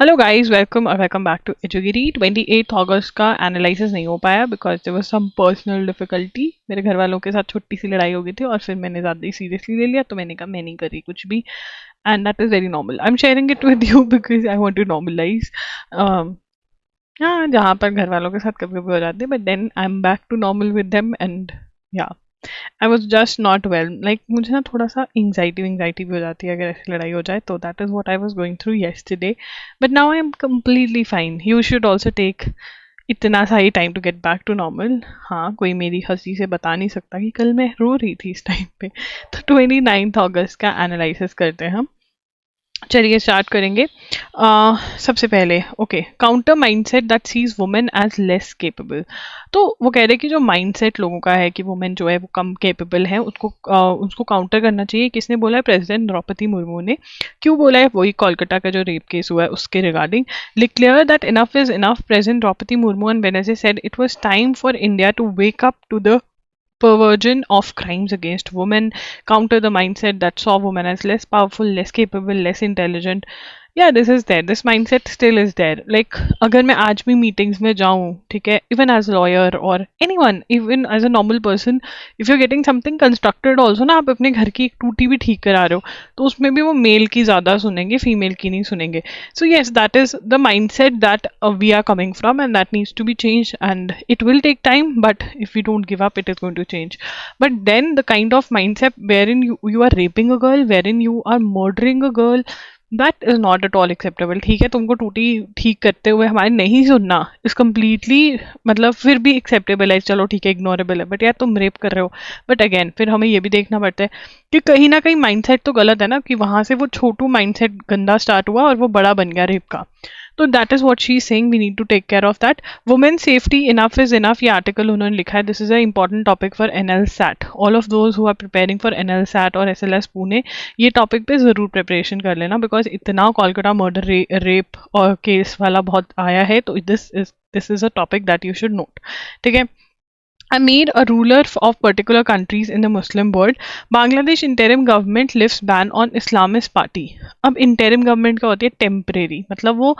Hello guys, welcome back to एजुगिरी। 28 अगस्त का एनालिसिस नहीं हो पाया because there was some personal difficulty. मेरे घर वालों के साथ छोटी सी लड़ाई हो गई थी और फिर मैंने ज़्यादा ही सीरियसली ले लिया, तो मैंने कहा मैं नहीं कर रही कुछ भी। And that is very normal. I am sharing it with you because I want to normalise. हाँ, जहाँ पर घर वालों के साथ कभी कभी हो जाती है, but then I am back to normal with them. And या I was just not well, like मुझे ना थोड़ा सा एंग्जाइटी भी हो जाती है अगर ऐसी लड़ाई हो जाए, तो that is what I was going through yesterday. But now I am completely fine. You should also take इतना सा ही time to get back to normal. हाँ, कोई मेरी हंसी से बता नहीं सकता कि कल मैं रो रही थी इस टाइम पे। तो 29 अगस्त का एनालिसिस करते हैं हम। चलिए स्टार्ट करेंगे। सबसे पहले okay, counter mindset that sees women as less capable. तो वो कह रहे हैं कि जो माइंडसेट लोगों का है कि वुमेन जो है वो कम केपेबल है, उसको काउंटर करना चाहिए। किसने बोला है? प्रेसिडेंट द्रौपदी मुर्मू ने। क्यों बोला है? वही कोलकाता का जो रेप केस हुआ है उसके regarding. Declare that enough is enough. President Draupadi Murmu on Wednesday said it was time for India to wake up to the perversion of crimes against women, counter the mindset that saw women as less powerful, less capable, less intelligent. Yeah, this is there. This mindset still is there. Like, अगर मैं आज भी meetings में जाऊँ, ठीक है, even as lawyer or any one, even as a normal person, if you getting something constructed also ना, आप अपने घर की एक टूटी भी ठीक करा रहे हो, तो उसमें भी वो मेल की ज़्यादा सुनेंगे, फीमेल की नहीं सुनेंगे. So yes, that is the mindset that we are coming from, and that needs to be changed, and it will take time, but if we don't give up, it is going to change. But then the kind of mindset wherein you are raping a girl, wherein you are murdering a girl, that is not at all acceptable. ठीक है, तुमको टूटी ठीक करते हुए हमारे नहीं सुनना इज कम्प्लीटली, मतलब फिर भी एक्सेप्टेबल है, चलो ठीक है, इग्नोरेबल है. बट यार तुम रेप कर रहे हो. बट अगेन फिर हमें ये भी देखना पड़ता है कि कहीं ना कहीं माइंडसेट तो गलत है ना, कि वहां से वो छोटू माइंडसेट गंदा स्टार्ट हुआ और वो बड़ा बन गया रेप का. तो that is what she saying, we need to take care of that. Women safety enough is enough, ये आर्टिकल उन्होंने लिखा है. This is a important topic for NL SAT. All of those who are preparing for NL SAT और SLS Pune, ये topic पे ज़रूर preparation कर लेना, बिकॉज इतना कोलकाता मर्डर रेप और केस वाला बहुत आया है, तो this is a topic that you should note. ठीक है. Amir, a ruler of particular countries in the Muslim world, Bangladesh interim government lifts ban on Islamist party. अब interim government का होती है टेम्परेरी, मतलब वो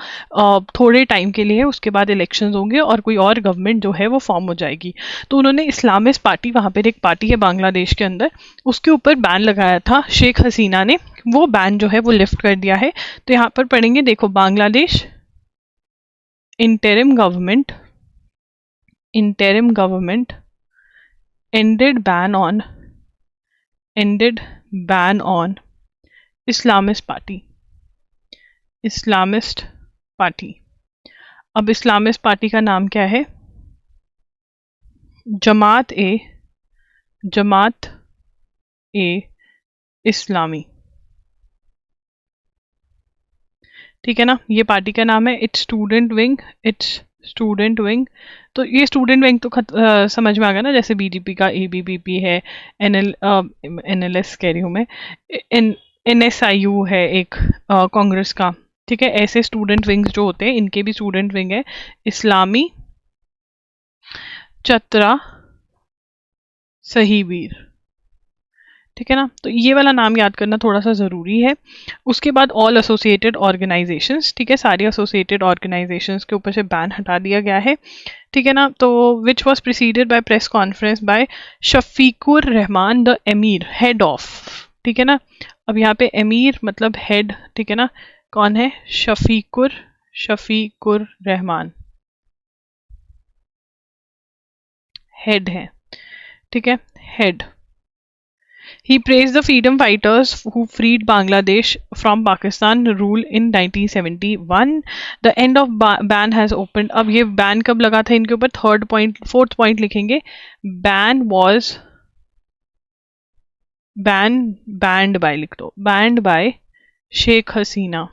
थोड़े टाइम के लिए है, उसके बाद इलेक्शंस होंगे और कोई और गवर्नमेंट जो है वो फॉर्म हो जाएगी. तो उन्होंने इस्लामिस्ट पार्टी, वहाँ पर एक पार्टी है बांग्लादेश के अंदर, उसके ऊपर बैन लगाया था शेख हसीना ने. वो बैन जो है वो लिफ्ट कर दिया है. तो यहाँ पर पढ़ेंगे, देखो, Bangladesh interim government ended ban on ended ban on Islamist party. Islamist party. अब इस्लामिस्ट पार्टी का नाम क्या है? जमात ए जमात ए इस्लामी. ठीक है ना, ये पार्टी का नाम है. It's student wing. तो ये स्टूडेंट विंग तो समझ में आ गया ना, जैसे बीजेपी का एबीवीपी है, एनएलएस कह रही हूँ मैं, एन एनएसआईयू है एक, कांग्रेस का. ठीक है, ऐसे स्टूडेंट विंग्स जो होते हैं, इनके भी स्टूडेंट विंग है. इस्लामी चतरा सहीवीर. ठीक है ना, तो ये वाला नाम याद करना थोड़ा सा ज़रूरी है. उसके बाद ऑल एसोसिएटेड ऑर्गेनाइजेशंस. ठीक है, सारी एसोसिएटेड ऑर्गेनाइजेशंस के ऊपर से बैन हटा दिया गया है. ठीक है ना, तो which was preceded by press conference by Shafiqur Rahman the emir, head of. ठीक है ना, अब यहाँ पे एमीर मतलब हेड. ठीक है ना, कौन है? शफीकुर रहमान हेड है. ठीक है, head. He praised the freedom fighters who freed Bangladesh from Pakistan rule in 1971. The end of ban has opened. अब ये ban कब लगा था इनके ऊपर? फोर्थ पॉइंट लिखेंगे. ban was banned by, लिख दो, banned by शेख हसीना.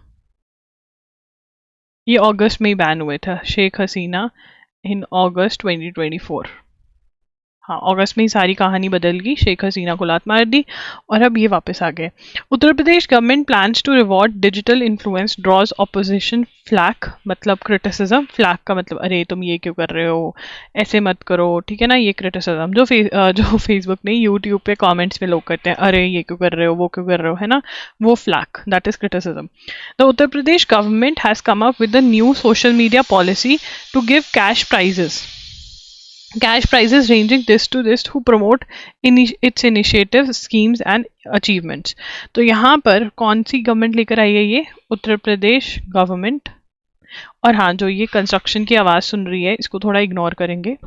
ये अगस्त में ही बैन हुए थे शेख हसीना, इन अगस्त 2024. हाँ, अगस्त में ही सारी कहानी बदल गई, शेख हसीना को लात मार दी और अब ये वापस आ गए। Uttar Pradesh government plans to reward digital influence draws opposition flak, मतलब क्रिटिसिज्म। फ्लैक का मतलब अरे तुम ये क्यों कर रहे हो, ऐसे मत करो, ठीक है ना, ये क्रिटिसिज्म जो फेसबुक नहीं यूट्यूब पे कमेंट्स में लोग करते हैं, अरे ये क्यों कर रहे हो, वो क्यों कर रहे हो, है ना, वो flak, that is criticism. The Uttar Pradesh government has come up with the new social media policy to give cash prizes ranging this to this who promote its initiatives, schemes and achievements। तो यहाँ पर कौन सी गवर्नमेंट लेकर आई है, ये उत्तर Pradesh government. और हाँ, जो ये कंस्ट्रक्शन की आवाज़ सुन रही है इसको थोड़ा इग्नोर करेंगे।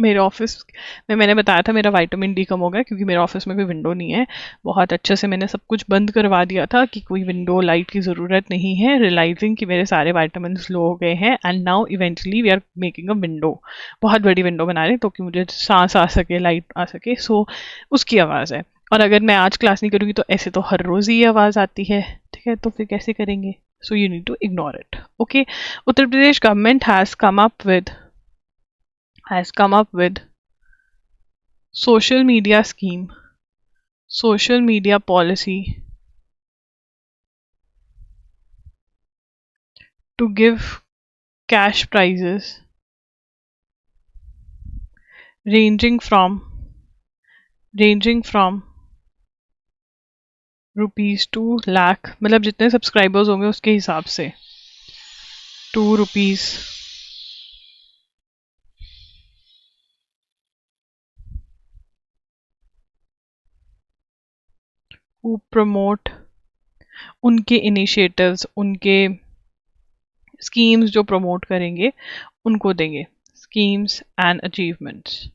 मेरे ऑफिस में मैंने बताया था मेरा विटामिन डी कम हो गया क्योंकि मेरे ऑफिस में कोई विंडो नहीं है। बहुत अच्छे से मैंने सब कुछ बंद करवा दिया था कि कोई विंडो लाइट की ज़रूरत नहीं है, रियलाइजिंग कि मेरे सारे विटामिन लो हो गए हैं and now eventually we are making a window. बहुत बड़ी विंडो बना रहे हैं तो कि मुझे सांस आ सके, लाइट आ सके, सो उसकी आवाज़ है। और अगर मैं आज क्लास नहीं करूँगी तो ऐसे तो हर रोज़ ही ये आवाज़ आती है, ठीक है, तो फिर कैसे करेंगे, so you need to ignore it, okay. Uttar Pradesh government has come up with social media scheme, social media policy to give cash prizes ranging from rupees 2 lakh, मतलब जितने सब्सक्राइबर्स होंगे उसके हिसाब से 2 rupees who promote उनके इनिशिएटिव्स, उनके schemes जो promote करेंगे उनको देंगे, स्कीम्स एंड अचीवमेंट्स,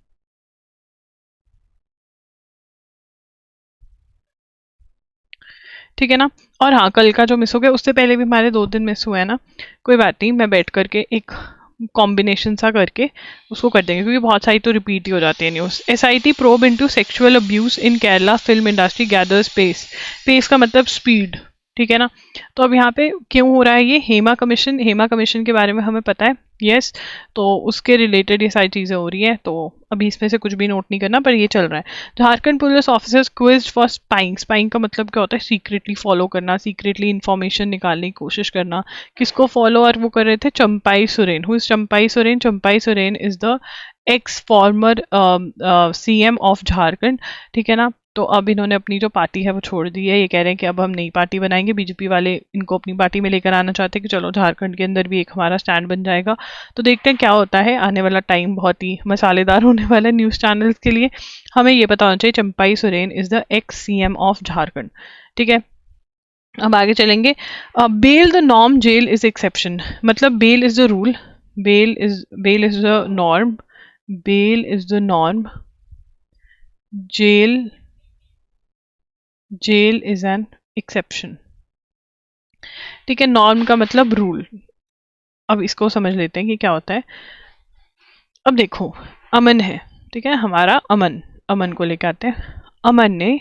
ठीक है ना। और हाँ, कल का जो मिस हो गया उससे पहले भी हमारे 2 दिन मिस हुए हैं ना, कोई बात नहीं, मैं बैठ करके एक कॉम्बिनेशन सा करके उसको कर देंगे क्योंकि बहुत सारी तो रिपीट ही हो जाती है news. SIT probe into sexual abuse in Kerala film industry gathers pace. Pace का मतलब स्पीड, ठीक है ना। तो अब यहाँ पे क्यों हो रहा है ये, हेमा कमीशन के बारे में हमें पता है, यस, तो उसके रिलेटेड ये सारी चीज़ें हो रही है, तो अभी इसमें से कुछ भी नोट नहीं करना, पर ये चल रहा है। Jharkhand police officers quizzed for spying का मतलब क्या होता है, सीक्रेटली फॉलो करना, सीक्रेटली इन्फॉर्मेशन निकालने की कोशिश करना। किसको फॉलो और वो कर रहे थे, Champai Soren. Who is Champai Soren? Champai Soren is the x farmer CM of Jharkhand, ठीक है ना। तो अब इन्होंने अपनी जो पार्टी है वो छोड़ दी है, ये कह रहे हैं कि अब हम नई पार्टी बनाएंगे। बीजेपी वाले इनको अपनी पार्टी में लेकर आना चाहते हैं कि चलो झारखंड के अंदर भी एक हमारा स्टैंड बन जाएगा। तो देखते हैं क्या होता है, आने वाला टाइम बहुत ही मसालेदार होने वाला है न्यूज़ चैनल्स के लिए। हमें ये पता होना चाहिए Champai Soren is the ex CM of Jharkhand, ठीक है। अब आगे चलेंगे। Bail the norm, jail is exception, मतलब bail is the rule, bail is the norm, bail is the norm, jail is an exception, ठीक है। नॉर्म का मतलब रूल। अब इसको समझ लेते हैं कि क्या होता है। अब देखो, अमन है, ठीक है, हमारा अमन को लेकर आते हैं। अमन ने,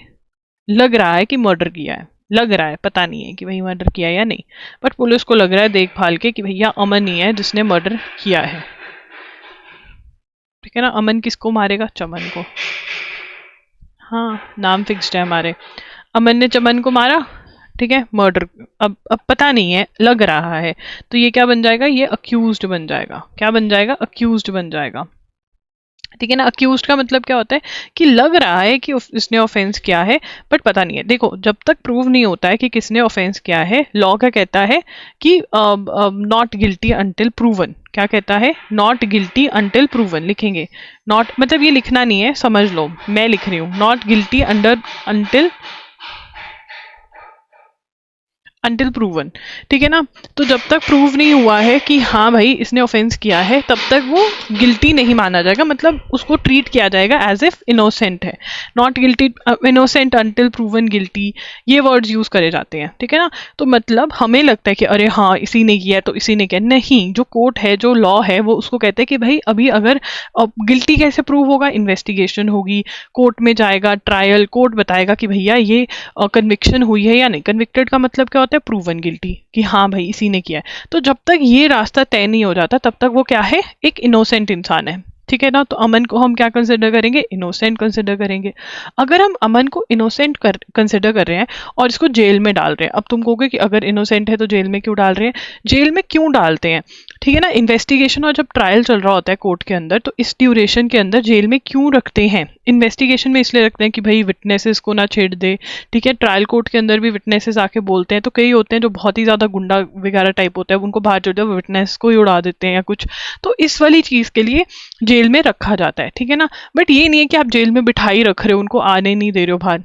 लग रहा है कि मर्डर किया है, लग रहा है, पता नहीं है कि भाई मर्डर किया या नहीं, बट पुलिस को लग रहा है देखभाल के कि भैया अमन ही है जिसने मर्डर किया है, ठीक है ना। अमन किसको मारेगा? चमन को, हाँ, नाम फिक्स्ड है हमारे। अमन ने चमन को मारा, ठीक है, मर्डर। अब पता नहीं है, लग रहा है, तो ये क्या बन जाएगा, ये अक्यूज्ड बन जाएगा। क्या बन जाएगा? अक्यूज्ड बन जाएगा, ठीक है ना। अक्यूज्ड का मतलब क्या होता है कि लग रहा है कि इसने ऑफेंस किया है बट पता नहीं है। देखो, जब तक प्रूव नहीं होता है कि किसने ऑफेंस किया है, लॉ क्या कहता है कि नॉट गिल्टी अंटिल प्रूवन। क्या कहता है? Not guilty until proven. लिखेंगे नॉट, मतलब ये लिखना नहीं है, समझ लो, मैं लिख रही हूँ नॉट गिल्टी अंटिल प्रूवन, ठीक है ना। तो जब तक प्रूव नहीं हुआ है कि हाँ भाई इसने ऑफेंस किया है, तब तक वो गिल्टी नहीं माना जाएगा, मतलब उसको ट्रीट किया जाएगा एज इफ इनोसेंट है। Not guilty, innocent until proven guilty, ये वर्ड्स यूज करे जाते हैं, ठीक है ना। तो मतलब हमें लगता है कि अरे हाँ इसी ने किया तो इसी ने किया, नहीं, जो कोर्ट है, जो लॉ है, वो उसको कहते हैं कि भाई अभी अगर गिल्टी कैसे प्रूव होगा, इन्वेस्टिगेशन होगी, कोर्ट में जाएगा, ट्रायल, कोर्ट बताएगा कि भैया ये कन्विक्शन हुई है या नहीं। कन्विक्टेड का मतलब क्या होता है? प्रूवन गिल्टी, कि हाँ भाई इसी ने किया है। तो जब तक ये रास्ता तय नहीं हो जाता तब तक वो क्या है? एक इनोसेंट इंसान है, ठीक है ना, तो अमन को हम क्या कंसिडर करेंगे, इनोसेंट कंसिडर करेंगे। अगर हम अमन को इनोसेंट कंसिडर कर रहे हैं और इसको जेल में डाल रहे हैं, अब तुम कहोगे कि अगर इनोसेंट है तो जेल में क्यों डाल रहे हैं, जेल में क्यों डालते हैं, ठीक है ना, इन्वेस्टिगेशन और जब ट्रायल चल रहा होता है कोर्ट के अंदर, तो इस ड्यूरेशन के अंदर जेल में क्यों रखते हैं, इन्वेस्टिगेशन में इसलिए रखते हैं कि भाई विटनेसेस को ना छेड़ दे, ठीक है, ट्रायल कोर्ट के अंदर भी विटनेसेस आके बोलते हैं, तो कई होते हैं जो बहुत ही ज्यादा गुंडा वगैरह टाइप होता है, उनको बाहर छोड़ दो, विटनेस को ही उड़ा देते हैं या कुछ, तो इस वाली चीज के लिए जेल में रखा जाता है, ठीक है ना। बट ये नहीं है कि आप जेल में बिठाई रख रहे हो, उनको आने नहीं दे रहे हो बाहर,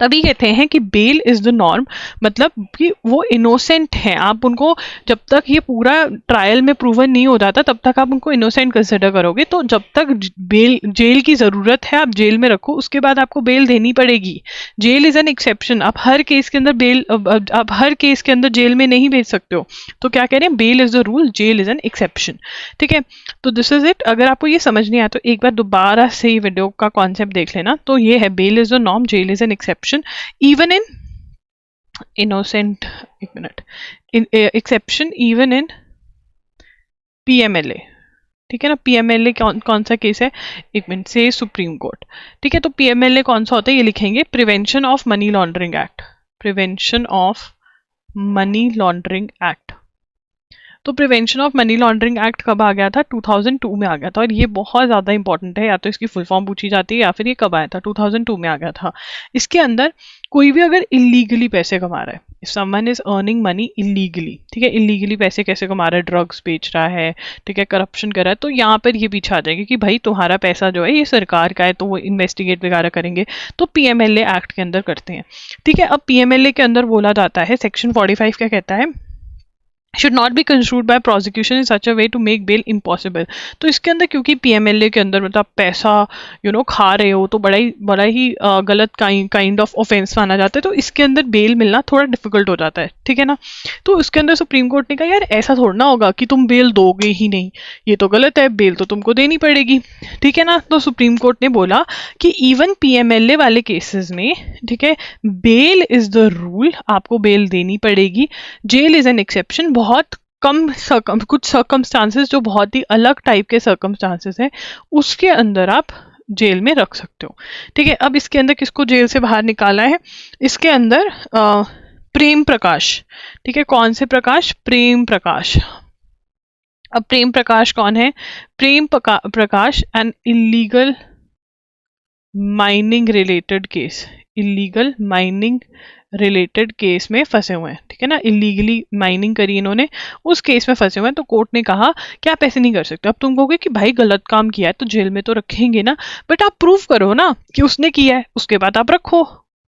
तभी कहते हैं कि बेल इज द नॉर्म, मतलब कि वो इनोसेंट हैं, आप उनको जब तक ये पूरा ट्रायल में प्रूवन नहीं हो जाता तब तक आप उनको इनोसेंट कंसिडर करोगे, तो जब तक बेल जेल की ज़रूरत है आप जेल में रखो, उसके बाद आपको बेल देनी पड़ेगी। जेल इज़ एन एक्सेप्शन, आप हर केस के अंदर बेल आप हर केस के अंदर जेल में नहीं भेज सकते हो, तो क्या कह रहे हैं, bail is the rule, jail is an exception, ठीक है। तो दिस इज इट। अगर आपको ये समझ नहीं आया तो एक बार दोबारा से ये वीडियो का कॉन्सेप्ट देख लेना। तो ये है, bail is the norm, jail is an exception, even in innocent, एक minute, exception even in PMLA, ठीक है ना। पीएमएलए कौन सा केस है, एक मिनट, से सुप्रीम कोर्ट, ठीक है। तो पीएमएलए कौन सा होता है, ये लिखेंगे, prevention of money laundering act, prevention of money laundering act. तो prevention of money laundering act कब आ गया था, 2002 में आ गया था, और ये बहुत ज़्यादा इंपॉर्टेंट है, या तो इसकी फुल फॉर्म पूछी जाती है या फिर ये कब आया था, 2002 में आ गया था। इसके अंदर कोई भी अगर इलीगली पैसे कमा रहा है, if someone is earning money illegally, ठीक है, इलीगली पैसे कैसे कमा रहा है, ड्रग्स बेच रहा है, ठीक है, करप्शन कर रहा है, तो यहाँ पर ये पीछे आ जाएगी कि भाई तुम्हारा पैसा जो है ये सरकार का है, तो वो इन्वेस्टिगेट वगैरह करेंगे, तो पीएमएलए एक्ट के अंदर करते हैं, ठीक है। अब पीएमएलए के अंदर बोला जाता है, सेक्शन 45 क्या कहता है, should not be construed by prosecution in such a way to make bail impossible। तो इसके अंदर क्योंकि पीएमएलए के अंदर मतलब पैसा खा रहे हो, तो बड़ा ही गलत काइंड ऑफ ऑफेंस माना जाता है, तो इसके अंदर बेल मिलना थोड़ा डिफिकल्ट हो जाता है, ठीक है ना। तो उसके अंदर सुप्रीम कोर्ट ने कहा यार ऐसा थोड़ा होगा कि तुम बेल दोगे ही नहीं, ये तो गलत है, बेल तो तुमको देनी पड़ेगी, ठीक है ना। तो सुप्रीम कोर्ट ने बोला कि इवन पीएमएलए वाले केसेस में, ठीक है, बेल इज द रूल, आपको बेल देनी पड़ेगी, जेल इज एन एक्सेप्शन, बहुत कुछ सर्कमस्टांसेस जो बहुत ही अलग टाइप के सर्कमस्टांसेस हैं उसके अंदर आप जेल में रख सकते हो, ठीक है। अब इसके अंदर किसको जेल से बाहर निकाला है, इसके अंदर प्रेम प्रकाश, ठीक है, कौन से प्रकाश, प्रेम प्रकाश। अब प्रेम प्रकाश कौन है, Prem Prakash an illegal mining related case, illegal mining related case में फंसे हुए हैं, ठीक है ना, इलीगली माइनिंग करी इन्होंने, उस केस में फंसे हुए हैं, तो कोर्ट ने कहा कि आप ऐसे नहीं कर सकते। अब तुम कहोगे कि भाई गलत काम किया है तो जेल में तो रखेंगे ना, बट आप प्रूव करो ना कि उसने किया है, उसके बाद आप रखो,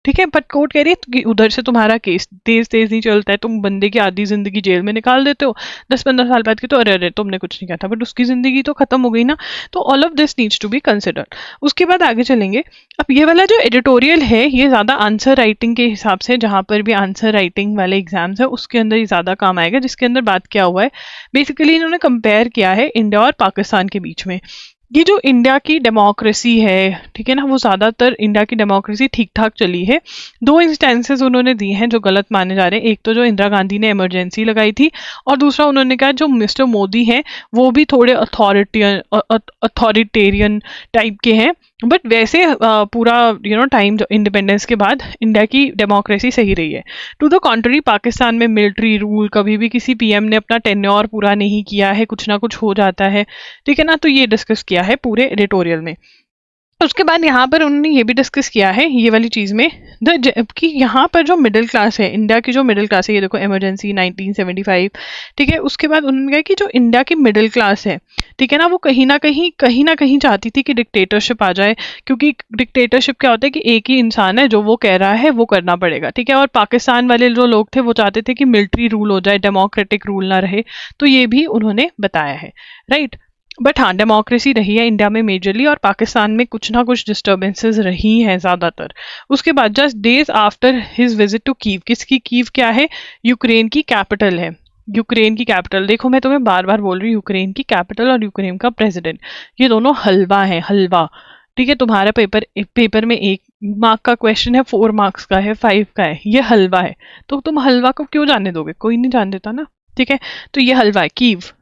ठीक है। बट कोर्ट कह रही है कि उधर से तुम्हारा केस तेज नहीं चलता है, तुम बंदे की आधी जिंदगी जेल में निकाल देते हो, 10-15 साल बाद की तो अरे तुमने कुछ नहीं किया था, बट उसकी जिंदगी तो खत्म हो गई ना। तो all of this needs to be considered. उसके बाद आगे चलेंगे। अब ये वाला जो एडिटोरियल है ये ज़्यादा आंसर राइटिंग के हिसाब से, जहाँ पर भी आंसर राइटिंग वाले एग्जाम्स है उसके अंदर ये ज़्यादा काम आएगा, जिसके अंदर बात क्या हुआ है, बेसिकली इन्होंने कंपेयर किया है इंडिया और पाकिस्तान के बीच में। ये जो इंडिया की डेमोक्रेसी है, ठीक है ना, वो ज़्यादातर इंडिया की डेमोक्रेसी ठीक ठाक चली है। दो इंस्टेंसेस उन्होंने दिए हैं जो गलत माने जा रहे हैं, एक तो जो इंदिरा गांधी ने इमरजेंसी लगाई थी, और दूसरा उन्होंने कहा जो मिस्टर मोदी हैं वो भी थोड़े अथॉरिटेरियन टाइप के हैं, बट वैसे पूरा टाइम इंडिपेंडेंस के बाद इंडिया की डेमोक्रेसी सही रही है। टू द कॉन्ट्री, पाकिस्तान में मिलिट्री रूल, कभी भी किसी पीएम ने अपना टेन्योर पूरा नहीं किया है, कुछ ना कुछ हो जाता है, ठीक है ना। तो ये डिस्कस किया है पूरे एडिटोरियल में। उसके बाद यहाँ पर उन्होंने ये भी डिस्कस किया है ये वाली चीज़ में कि यहाँ पर जो मिडिल क्लास है, इंडिया की जो मिडिल क्लास है, ये देखो इमरजेंसी 1975, ठीक है। उसके बाद उन्होंने कहा कि जो इंडिया की मिडिल क्लास है, ठीक है ना, वो कहीं ना कहीं चाहती थी कि डिक्टेटरशिप आ जाए, क्योंकि डिक्टेटरशिप क्या होता है कि एक ही इंसान है, जो वो कह रहा है वो करना पड़ेगा, ठीक है। और पाकिस्तान वाले जो लोग थे वो चाहते थे कि मिलिट्री रूल हो जाए, डेमोक्रेटिक रूल ना रहे, तो ये भी उन्होंने बताया है, राइट। बट हाँ, डेमोक्रेसी रही है इंडिया में मेजरली, और पाकिस्तान में कुछ ना कुछ डिस्टर्बेंसेस रही हैं ज़्यादातर। उसके बाद just days after his visit to Kyiv, किसकी कीव क्या है, यूक्रेन की कैपिटल है, यूक्रेन की कैपिटल। देखो मैं तुम्हें बार बार बोल रही हूँ, यूक्रेन की कैपिटल और यूक्रेन का प्रेसिडेंट, ये दोनों हलवा है, हलवा, ठीक है। तुम्हारा पेपर में 1 मार्क का क्वेश्चन है, 4 मार्क्स का है, 5 का है, ये हलवा है, तो तुम हलवा को क्यों जानने दोगे, कोई नहीं जान देता ना, ठीक है। तो ये हलवा है कीव,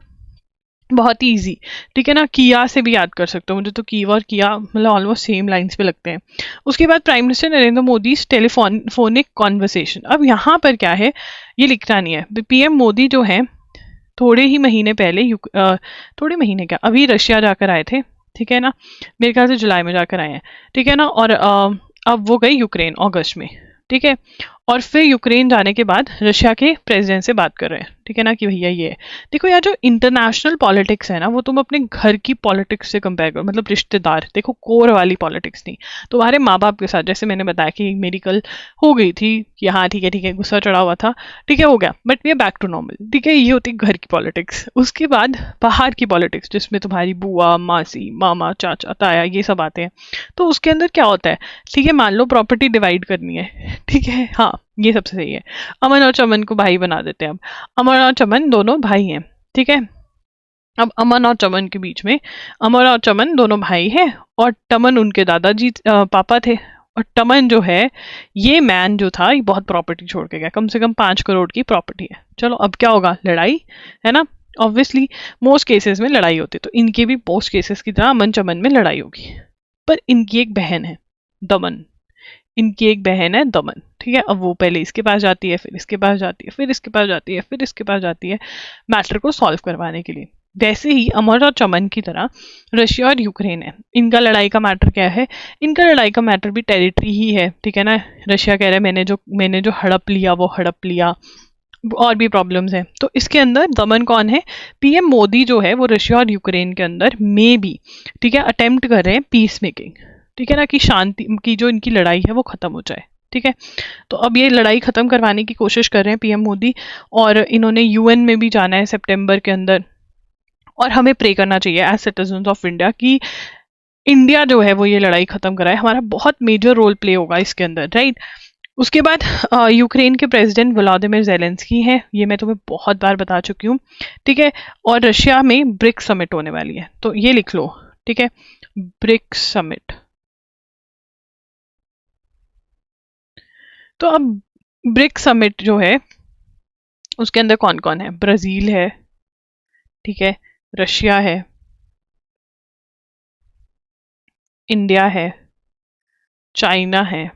बहुत ही ईजी, ठीक है ना। किया से भी याद कर सकते हो, मुझे तो कीव और किया मतलब ऑलमोस्ट सेम लाइंस पे लगते हैं। उसके बाद prime minister Narendra Modi telephonic conversation. अब यहाँ पर क्या है, ये लिखना नहीं है। पीएम मोदी जो है थोड़े ही महीने पहले थोड़े महीने क्या, अभी रशिया जाकर आए थे, ठीक है ना। मेरे ख्याल से जुलाई में जाकर आए हैं, ठीक है ना। और अब वो गए यूक्रेन अगस्त में, ठीक है। और फिर यूक्रेन जाने के बाद रशिया के प्रेसिडेंट से बात कर रहे हैं, ठीक है ना, कि भैया ये है। देखो यार, जो इंटरनेशनल पॉलिटिक्स है ना, वो तुम अपने घर की पॉलिटिक्स से कंपेयर करो, मतलब रिश्तेदार, देखो कोर वाली पॉलिटिक्स नहीं। तुम्हारे माँ बाप के साथ, जैसे मैंने बताया कि मेरी कल हो गई थी कि हाँ ठीक है, गुस्सा चढ़ा हुआ था, ठीक है, हो गया, but we are back to normal, ठीक है। ये होती घर की पॉलिटिक्स। उसके बाद बाहर की पॉलिटिक्स, जिसमें तुम्हारी बुआ, मासी, मामा, चाचा, ताया, ये सब आते हैं। तो उसके अंदर क्या होता है, ठीक है, मान लो प्रॉपर्टी डिवाइड करनी है, ठीक है, हाँ, ये सबसे सही है। अमन और चमन को भाई बना देते हैं अब। अमन और चमन दोनों भाई हैं, ठीक है। अब अमन और चमन के बीच में, अमन और चमन दोनों भाई हैं, और टमन उनके दादाजी पापा थे। और टमन जो है, ये मैन जो था, ये बहुत प्रॉपर्टी छोड़ के गया, कम से कम 5 करोड़ की प्रॉपर्टी है। चलो अब क्या होगा, लड़ाई, है ना। ऑब्वियसली मोस्ट केसेस में लड़ाई होती है, तो इनके भी मोस्ट केसेस की तरह अमन चमन में लड़ाई होगी। पर इनकी एक बहन है, दमन। इनकी एक बहन है दमन, ठीक है। अब वो पहले इसके पास जाती है, फिर इसके पास जाती है, फिर इसके पास जाती है, फिर इसके पास जाती है, मैटर को सॉल्व करवाने के लिए। वैसे ही अमर और चमन की तरह रशिया और यूक्रेन है। इनका लड़ाई का मैटर क्या है, इनका लड़ाई का मैटर भी टेरिटरी ही है, ठीक है ना। रशिया कह रहा है मैंने जो हड़प लिया वो हड़प लिया, और भी प्रॉब्लम्स हैं। तो इसके अंदर दमन कौन है, पीएम मोदी जो है वो रशिया और यूक्रेन के अंदर मे बी, ठीक है, अटेम्प्ट कर रहे हैं पीस मेकिंग, ठीक है ना, कि शांति की जो इनकी लड़ाई है वो खत्म हो जाए, ठीक है। तो अब ये लड़ाई खत्म करवाने की कोशिश कर रहे हैं पीएम मोदी, और इन्होंने यूएन में भी जाना है सितंबर के अंदर। और हमें प्रे करना चाहिए एज सिटीजन ऑफ इंडिया कि इंडिया जो है वो ये लड़ाई खत्म कराए, हमारा बहुत मेजर रोल प्ले होगा इसके अंदर, राइट। उसके बाद यूक्रेन के प्रेसिडेंट व्लादिमीर ज़ेलेंस्की हैं, ये मैं तुम्हें बहुत बार बता चुकी हूँ, ठीक है। और रशिया में ब्रिक्स समिट होने वाली है, तो ये लिख लो, ठीक है, ब्रिक्स समिट। तो अब ब्रिक्स समिट जो है उसके अंदर कौन कौन है, ब्राजील है, ठीक है, रशिया है, इंडिया है, चाइना है,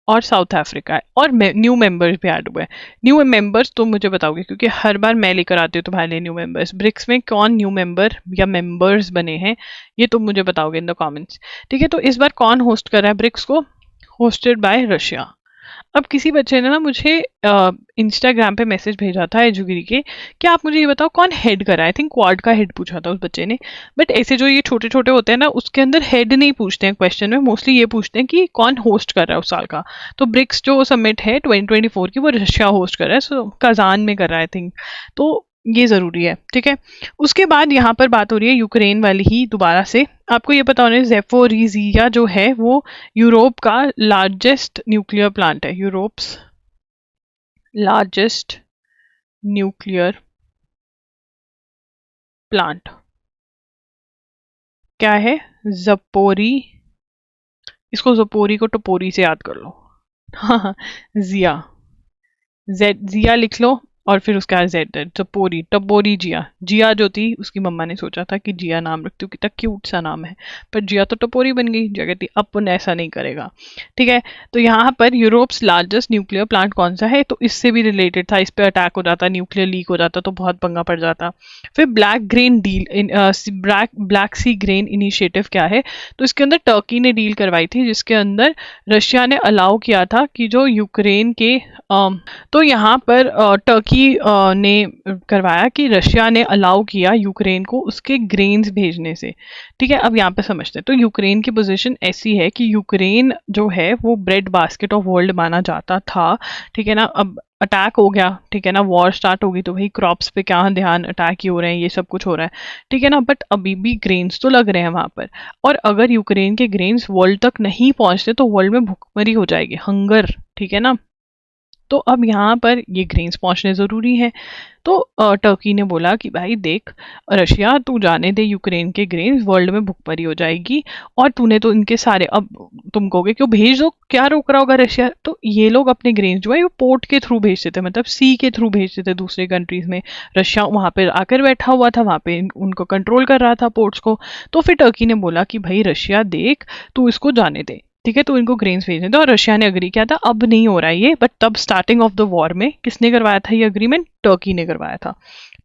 और साउथ अफ्रीका है, और न्यू मेंबर्स भी ऐड हुए हैं। न्यू मेंबर्स तुम मुझे बताओगे, क्योंकि हर बार मैं लेकर आती हूँ तुम्हारे लिए न्यू मेंबर्स। ब्रिक्स में कौन न्यू मेंबर या मेंबर्स बने हैं, ये तुम मुझे बताओगे इन द कमेंट्स, ठीक है। तो इस बार कौन होस्ट कर रहा है ब्रिक्स को, होस्टेड बाय रशिया। अब किसी बच्चे ने ना मुझे इंस्टाग्राम पे मैसेज भेजा था एजुगिरी के, क्या आप मुझे ये बताओ कौन हेड कर रहा है। आई थिंक क्वाड का हेड पूछा था उस बच्चे ने। बट ऐसे जो ये छोटे छोटे होते हैं ना, उसके अंदर हेड नहीं पूछते हैं क्वेश्चन में, मोस्टली ये पूछते हैं कि कौन होस्ट कर रहा है उस साल का। तो ब्रिक्स जो समिट है 2024 की, वो रशिया होस्ट कर रहा है, सो कजान में कर रहा है आई थिंक। तो ये ज़रूरी है, ठीक है। उसके बाद यहाँ पर बात हो रही है यूक्रेन वाली ही दोबारा से। आपको ये पता होना है, ज़ेपोरिज़िया जो है वो यूरोप का लार्जेस्ट न्यूक्लियर प्लांट है, यूरोप्स लार्जेस्ट न्यूक्लियर प्लांट क्या है, जपोरी। इसको जपोरी को टपोरी से याद कर लो। हाँ हाँ, जिया, जेड जिया लिख लो, और फिर उसका जेड है, टपोरी, टपोरी जिया। जिया जो थी उसकी मम्मा ने सोचा था कि जिया नाम रखती हूँ, कितना क्यूट सा नाम है, पर जिया तो टपोरी बन गई। जिया कहती अपन ऐसा नहीं करेगा, ठीक है। तो यहाँ पर यूरोप्स लार्जेस्ट न्यूक्लियर प्लांट कौन सा है, तो इससे भी रिलेटेड था, इस पर अटैक हो जाता, न्यूक्लियर लीक हो जाता तो बहुत पंगा पड़ जाता। फिर ब्लैक ग्रेन डील, ब्लैक सी ग्रेन इनिशिएटिव क्या है, तो इसके अंदर टर्की ने डील करवाई थी, जिसके अंदर रशिया ने अलाउ किया था कि जो यूक्रेन के तो यहाँ पर टर्की ने करवाया कि रशिया ने अलाउ किया यूक्रेन को उसके ग्रेन्स भेजने से, ठीक है। अब यहाँ पे समझते हैं, तो यूक्रेन की पोजीशन ऐसी है कि यूक्रेन जो है वो ब्रेड बास्केट ऑफ वर्ल्ड माना जाता था, ठीक है ना। अब अटैक हो गया, ठीक है ना, वॉर स्टार्ट होगी, तो भाई क्रॉप्स पे क्या ध्यान, अटैक ही हो रहे हैं, ये सब कुछ हो रहा है, ठीक है ना। बट अभी भी ग्रेन्स तो लग रहे हैं वहां पर, और अगर यूक्रेन के ग्रेन्स वर्ल्ड तक नहीं पहुंचते तो वर्ल्ड में भुखमरी हो जाएगी, हंगर, ठीक है ना। तो अब यहाँ पर ये ग्रेन्स पहुंचने ज़रूरी हैं। तो टर्की ने बोला कि भाई देख रशिया, तू जाने दे यूक्रेन के ग्रेन्स, वर्ल्ड में भुखमरी हो जाएगी। और तूने तो इनके सारे, अब तुम कहोगे क्यों भेज दो, क्या रोक रहा होगा रशिया। तो ये लोग अपने ग्रेन्स जो है वो पोर्ट के थ्रू भेजते थे, मतलब सी के थ्रू भेजते थे दूसरे कंट्रीज में। रशिया वहाँ पे आकर बैठा हुआ था, वहाँ पे उनको कंट्रोल कर रहा था पोर्ट्स को। तो फिर टर्की ने बोला कि भाई रशिया देख, तू इसको जाने दे, ठीक है, तो इनको ग्रेन्स भेजने दो। और रशिया ने अग्री किया था। अब नहीं हो रहा है ये, बट तब स्टार्टिंग ऑफ द वॉर में किसने करवाया था ये अग्रीमेंट? टर्की ने करवाया था।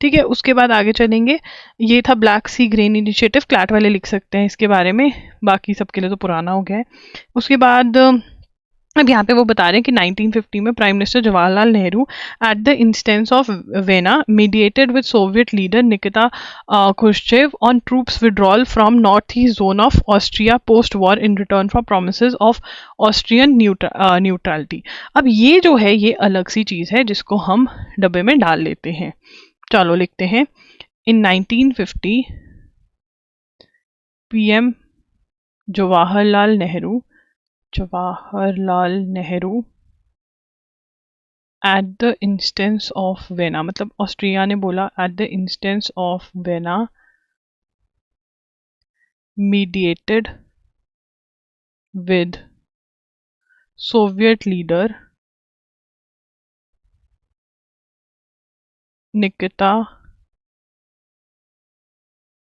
ठीक है, उसके बाद आगे चलेंगे। ये था ब्लैक सी ग्रेन इनिशिएटिव, क्लैट वाले लिख सकते हैं इसके बारे में, बाकी सबके लिए तो पुराना हो गया है। उसके बाद अब यहाँ पे वो बता रहे हैं कि 1950 में prime minister Jawaharlal Nehru at the instance of vena mediated with Soviet leader Nikita Khrushchev on troops withdrawal from north east zone of Austria post war in return for promises of Austrian neutrality. अब ये जो है ये अलग सी चीज़ है जिसको हम डब्बे में डाल लेते हैं। चलो लिखते हैं, इन 1950 PM Jawaharlal Nehru at the instance of vena, मतलब ऑस्ट्रिया ने बोला at the instance of vena mediated with Soviet leader Nikita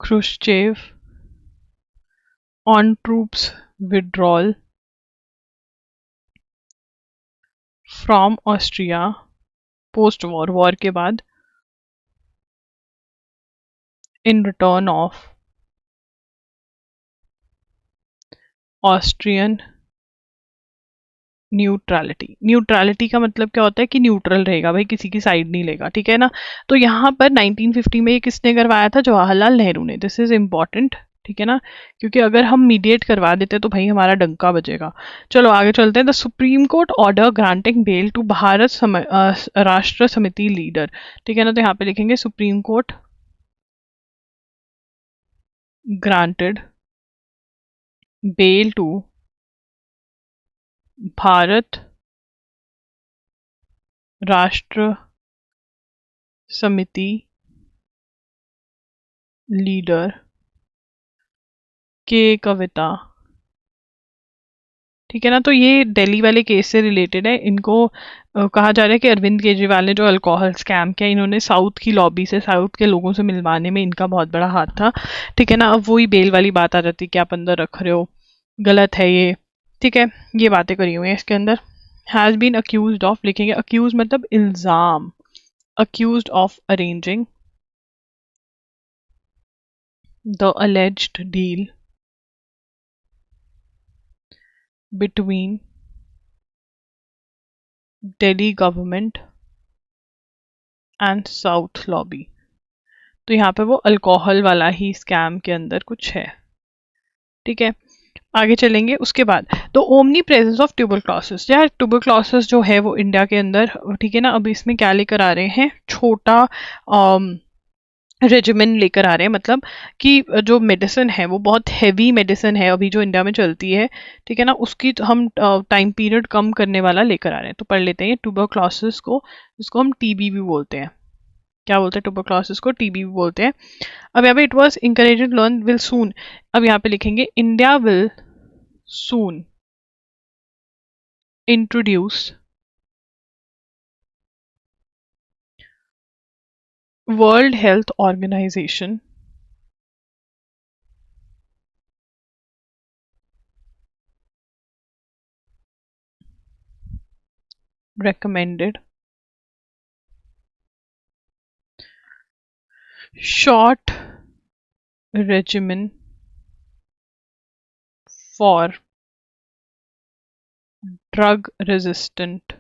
Khrushchev on troops withdrawal from Austria post war, war के बाद, in return of Austrian neutrality का मतलब क्या होता है कि न्यूट्रल रहेगा भाई, किसी की साइड नहीं लेगा, ठीक है ना। तो यहाँ पर 1950 में ये किसने करवाया था? जवाहरलाल नेहरू ने। दिस इज इम्पॉर्टेंट, ठीक है ना, क्योंकि अगर हम मीडिएट करवा देते तो भाई हमारा डंका बजेगा। चलो आगे चलते हैं। The supreme court order granting bail to Bharat Rashtra Samithi leader, ठीक है ना। तो यहाँ पे लिखेंगे supreme court granted bail to Bharat Rashtra Samithi leader के कविता, ठीक है ना। तो ये दिल्ली वाले केस से रिलेटेड है। इनको कहा जा रहा है कि अरविंद केजरीवाल ने जो अल्कोहल स्कैम किया, इन्होंने साउथ की लॉबी से, साउथ के लोगों से मिलवाने में इनका बहुत बड़ा हाथ था, ठीक है ना। अब वही बेल वाली बात आ जाती है कि आप अंदर रख रहे हो, गलत है ये, ठीक है। ये बातें करी हुई हैं इसके अंदर। हैज़ बीन अक्यूज ऑफ, लिखेंगे अक्यूज मतलब इल्ज़ाम, accuse of arranging the alleged deal between Delhi government and South lobby। तो यहाँ पे वो अल्कोहल वाला ही स्कैम के अंदर कुछ है, ठीक है। आगे चलेंगे उसके बाद। तो ओमनी प्रेजेंस ऑफ ट्यूबरक्लोसिस, यार ट्यूबरक्लोसिस जो है वो इंडिया के अंदर, ठीक है ना। अब इसमें क्या लेकर आ रहे हैं? छोटा रेजिमेन लेकर आ रहे हैं, मतलब कि जो मेडिसिन है वो बहुत हैवी मेडिसिन है अभी जो इंडिया में चलती है, ठीक है ना, उसकी तो हम टाइम पीरियड कम करने वाला लेकर आ रहे हैं। तो पढ़ लेते हैं ट्यूबरक्लोसिस को, जिसको हम टीबी भी बोलते हैं। क्या बोलते हैं? ट्यूबरक्लोसिस को टीबी भी बोलते हैं। अब यहाँ पे it was encouraged learn will soon, अब यहाँ पे लिखेंगे India will soon introduce World Health Organization recommended short regimen for drug resistant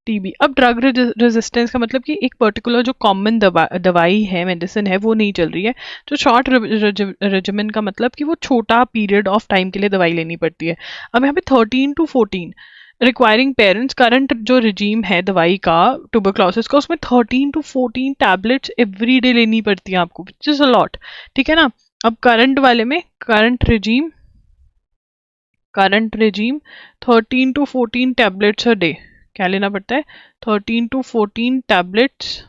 TB. अब ड्रग रेजिस्टेंस का मतलब कि एक पर्टिकुलर जो कॉमन दवाई है, मेडिसिन है, वो नहीं चल रही है। जो शॉर्ट रेजिमेन का मतलब कि वो छोटा पीरियड ऑफ टाइम के लिए दवाई लेनी पड़ती है। अब यहाँ पे 13 to 14 रिक्वायरिंग पेरेंट्स, करंट जो रिजीम है दवाई का ट्यूबरक्लोसिस का, उसमें 13 to 14 टैबलेट्स एवरी डे लेनी पड़ती है आपको, विच इज अ लॉट, ठीक है ना। अब करंट वाले में, current regime current regime 13 to 14 tablets a day, क्या लेना पड़ता है, 13 to 14 टैबलेट्स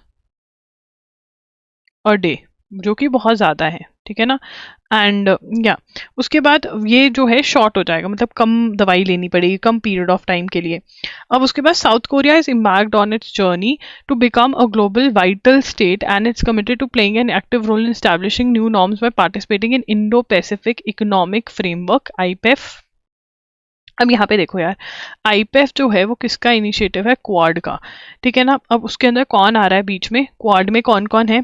अ डे, जो कि बहुत ज़्यादा है, ठीक है ना। एंड या उसके बाद ये जो है शॉर्ट हो जाएगा, मतलब कम दवाई लेनी पड़ेगी कम पीरियड ऑफ टाइम के लिए। अब उसके बाद South Korea is embarked on its journey to become a global vital state and it's committed to playing an active role in establishing new norms by participating in Indo Pacific Economic Framework IPEF. अब यहाँ पे देखो यार, आईपेफ जो है वो किसका initiative है, क्वाड का, ठीक है ना। अब उसके अंदर कौन आ रहा है बीच में, क्वाड में कौन कौन है,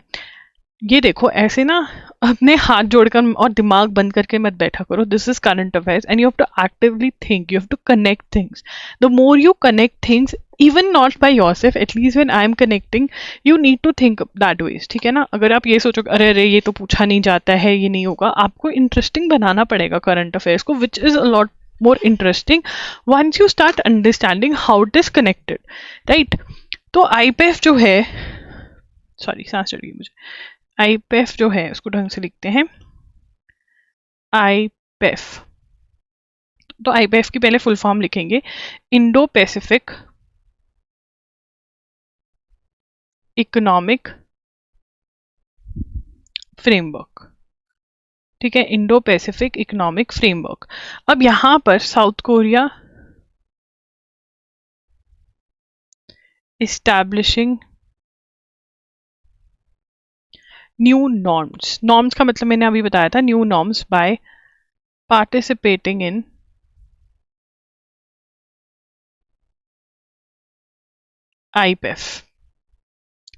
ये देखो ऐसे ना अपने हाथ जोड़कर और दिमाग बंद करके मत बैठा करो, this is current affairs and you have to actively think, you have to connect things, the more you connect things even not by yourself, at least when I am connecting you need to think that ways, ठीक है ना। अगर आप ये सोचो अरे अरे ये तो पूछा नहीं जाता है, ये नहीं होगा, आपको इंटरेस्टिंग बनाना पड़ेगा करंट अफेयर्स को, which is a lot more interesting once you start understanding how it is connected, right। तो आईपीएफ जो है, सॉरी सांस चढ़ गई मुझे, आईपीएफ जो है उसको ढंग से लिखते हैं, आईपीएफ, तो आईपीएफ की पहले फुल फॉर्म लिखेंगे, इंडो पैसिफिक इकोनॉमिक फ्रेमवर्क, ठीक है, इंडो पैसिफिक इकोनॉमिक फ्रेमवर्क। अब यहां पर South Korea establishing new norms, norms का मतलब मैंने अभी बताया था, new norms by participating in IPEF,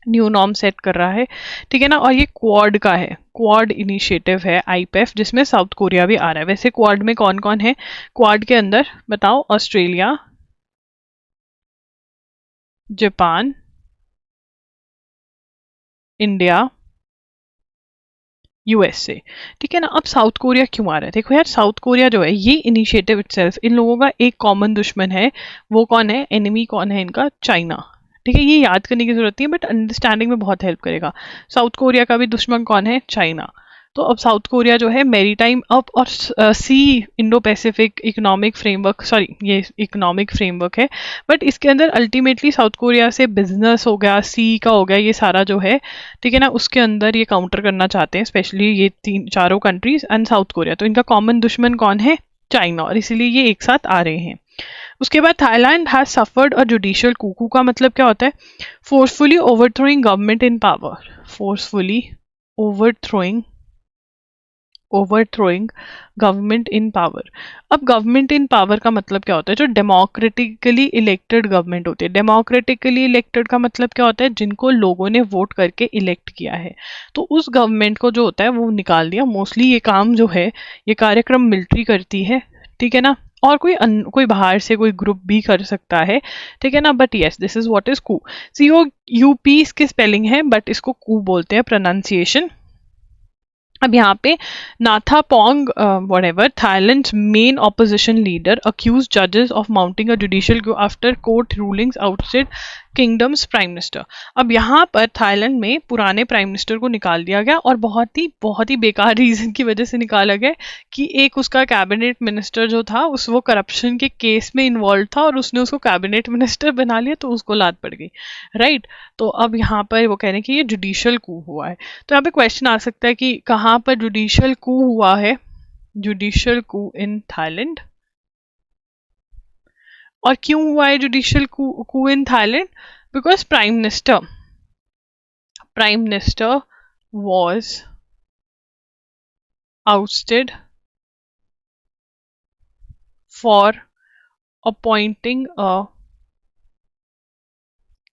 new norm set कर रहा है, ठीक है ना। और ये क्वाड का है, क्वाड इनिशिएटिव है आईपीएफ, जिसमें साउथ कोरिया भी आ रहा है। वैसे क्वाड में कौन कौन है, क्वाड के अंदर बताओ, ऑस्ट्रेलिया, जापान, इंडिया, यूएसए, ठीक है ना। अब साउथ कोरिया क्यों आ रहा है, देखो यार साउथ कोरिया जो है ये इनिशिएटिव इटसेल्फ, इन लोगों का एक कॉमन दुश्मन है, वो कौन है, एनिमी कौन है इनका, चाइना, ठीक है। ये याद करने की जरूरत नहीं है बट अंडरस्टैंडिंग में बहुत हेल्प करेगा। साउथ कोरिया का भी दुश्मन कौन है, चाइना। तो अब साउथ कोरिया जो है मैरीटाइम अप और see Indo Pacific Economic Framework, sorry ये इकोनॉमिक फ्रेमवर्क है, बट इसके अंदर अल्टीमेटली साउथ कोरिया से बिजनेस हो गया, सी का हो गया, ये सारा जो है, ठीक है ना, उसके अंदर ये काउंटर करना चाहते हैं, स्पेशली ये तीन चारों कंट्रीज एंड साउथ कोरिया। तो इनका कॉमन दुश्मन कौन है, चाइना, और इसीलिए ये एक साथ आ रहे हैं। उसके बाद Thailand has suffered a judicial coup का मतलब क्या होता है, forcefully overthrowing government in power, forcefully overthrowing overthrowing government in power. अब गवर्नमेंट इन पावर का मतलब क्या होता है, जो डेमोक्रेटिकली इलेक्टेड गवर्नमेंट होती है, डेमोक्रेटिकली इलेक्टेड का मतलब क्या होता है, जिनको लोगों ने वोट करके इलेक्ट किया है, तो उस गवर्नमेंट को जो होता है वो निकाल दिया। मोस्टली ये काम जो है, ये कार्यक्रम मिलिट्री करती है, ठीक है ना, और कोई बाहर से कोई ग्रुप भी कर सकता है, ठीक है ना, but yes this is what is coup, COUP इसकी स्पेलिंग है बट इसको कू बोलते हैं, प्रोनाउंसिएशन। अब यहाँ पे नाथा पोंग whatever, Thailand's main opposition leader accused judges of mounting a judicial coup after court rulings ousted kingdoms prime minister. अब यहाँ पर थाईलैंड में पुराने प्राइम मिनिस्टर को निकाल दिया गया, और बहुत ही बेकार रीजन की वजह से निकाला गया कि एक उसका कैबिनेट मिनिस्टर जो था उस वो करप्शन के केस में इन्वॉल्व था और उसने उसको कैबिनेट मिनिस्टर बना लिया, तो उसको लात पड़ गई, राइट। तो अब यहाँ पर वो कह रहे हैं कि ये जुडिशियल कू हुआ है। तो यहाँ पे क्वेश्चन आ सकता है कि कहाँ पर जुडिशियल कू हुआ है, जुडिशियल कू इन थाईलैंड, और क्यों हुआ है judicial coup in Thailand, because prime minister was ousted for appointing a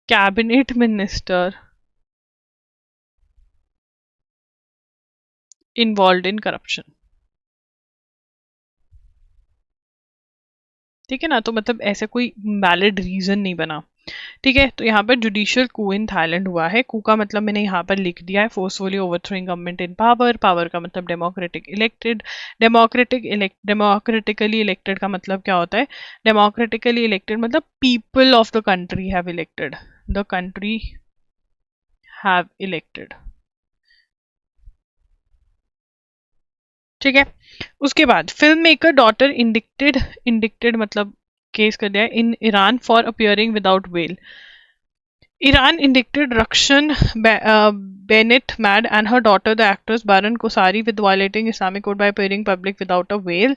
cabinet minister involved in corruption, ठीक है ना। तो मतलब ऐसा कोई वैलिड रीजन नहीं बना, ठीक है। तो यहाँ पर जुडिशियल कू इन थाईलैंड हुआ है, कू का मतलब मैंने यहाँ पर लिख दिया है, forcefully overthrowing government in power, power का मतलब डेमोक्रेटिक इलेक्टेड, डेमोक्रेटिकली इलेक्टेड का मतलब क्या होता है, डेमोक्रेटिकली इलेक्टेड मतलब people of the country have elected, the country have elected, ठीक है। उसके बाद फिल्म मेकर डॉटर इंडिक्टेड मतलब केस कर दिया in Iran for appearing without well. Iran indicted Rakshan Bennett Mad and her daughter, the actress Baran Kosari, with violating Islamic code by appearing public without a veil.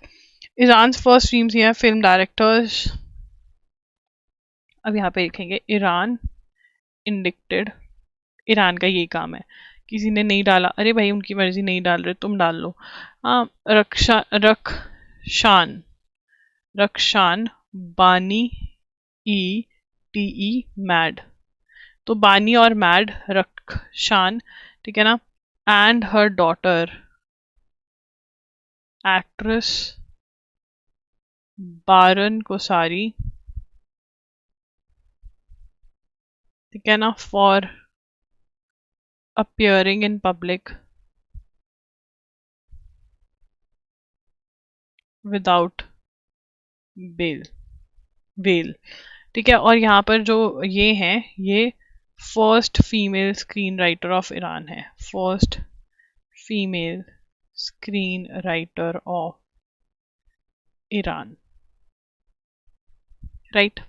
Iran's first streams here film directors. अब यहाँ पे लिखेंगे Iran indicted. Iran का ये काम है. किसी ने नहीं डाला, अरे भाई उनकी मर्जी, नहीं डाल रहे तुम डाल लो. हाँ, रक्षान रक्षान बानी टी मैड. तो बानी और मैड रक्षान, ठीक है ना. एंड हर डॉटर एक्ट्रेस बारन कोसारी, ठीक है ना, for appearing in public without veil. ठीक है. और यहाँ पर जो ये हैं, ये first female screen writer of Iran है. First female screen writer of Iran. Right.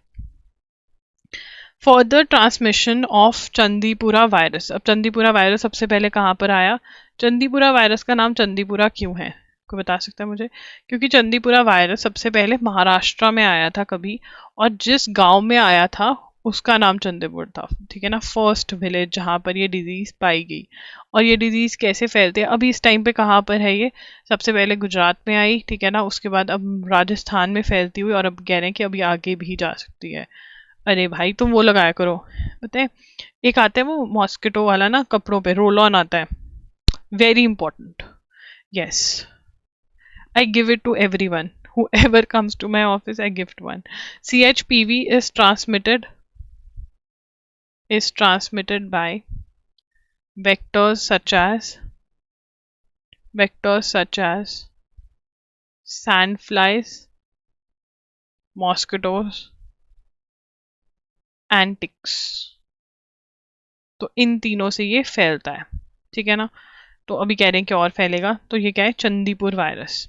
Further transmission of Chandipura virus. अब चंदीपुरा वायरस सबसे पहले कहाँ पर आया? चंदीपुरा वायरस का नाम चंदीपुरा क्यों है? कोई बता सकता है मुझे? क्योंकि चंदीपुरा वायरस सबसे पहले महाराष्ट्र में आया था कभी, और जिस गांव में आया था उसका नाम चंदीपुर था. ठीक है ना. फर्स्ट विलेज जहाँ पर ये डिजीज पाई गई. और ये डिजीज कैसे फैलते हैं अभी इस टाइम पे? कहाँ पर है ये? सबसे पहले गुजरात में आई, ठीक है ना. उसके बाद अब राजस्थान में फैलती हुई, और अब कह रहे हैं कि अभी आगे भी जा सकती है. अरे भाई तुम वो लगाया करो, पता है एक आता है वो मॉस्किटो वाला ना, कपड़ों पे रोल ऑन आता है. Very important. Yes, I give it to everyone. Whoever comes to my office, I gift one. CHPV is transmitted by vectors such as sandflies, mosquitoes, and ticks. तो इन तीनों से ये फैलता है. ठीक है ना. तो अभी कह रहे हैं कि और फैलेगा. तो ये क्या है? चंदीपुर वायरस.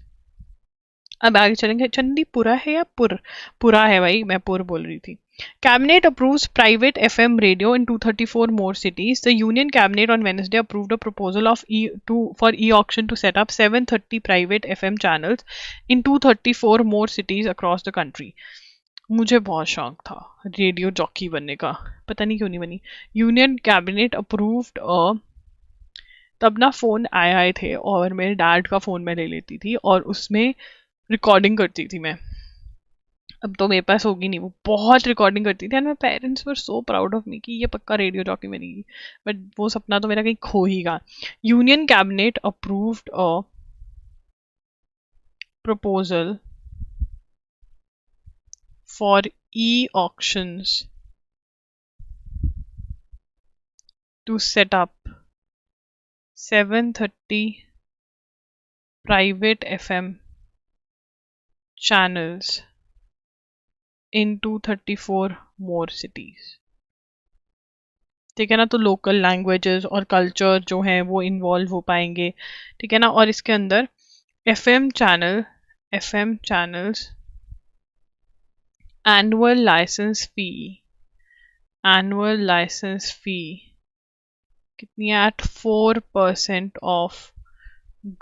अब आगे चलेंगे. चंदीपुरा है या पुरा है भाई, मैं पुर बोल रही थी. Cabinet approves private FM radio in 234 more cities. The Union Cabinet on Wednesday approved a proposal of for e-auction to set up 730 private FM channels in 234 more cities across the country. मुझे बहुत शौक था radio jockey बनने का, पता नहीं क्यों नहीं बनी. यूनियन कैबिनेट अप्रूव्ड तब ना फोन आए थे, और मेरे डैड का फोन मैं ले लेती थी और उसमें रिकॉर्डिंग करती थी मैं. अब तो मेरे पास होगी नहीं. वो बहुत रिकॉर्डिंग करती थी and my parents were so proud of me कि ये पक्का रेडियो जॉकी बनेगी. बट वो सपना तो मेरा कहीं खो ही गया. Union cabinet approved a proposal for e-auctions to set up 730 private FM channels in 234 more cities. ठीक है ना. तो लोकल लैंग्वेजेस और कल्चर जो हैं वो इन्वॉल्व हो पाएंगे. ठीक है ना. और इसके अंदर FM channels annual licence fee कितनी है? At 4% of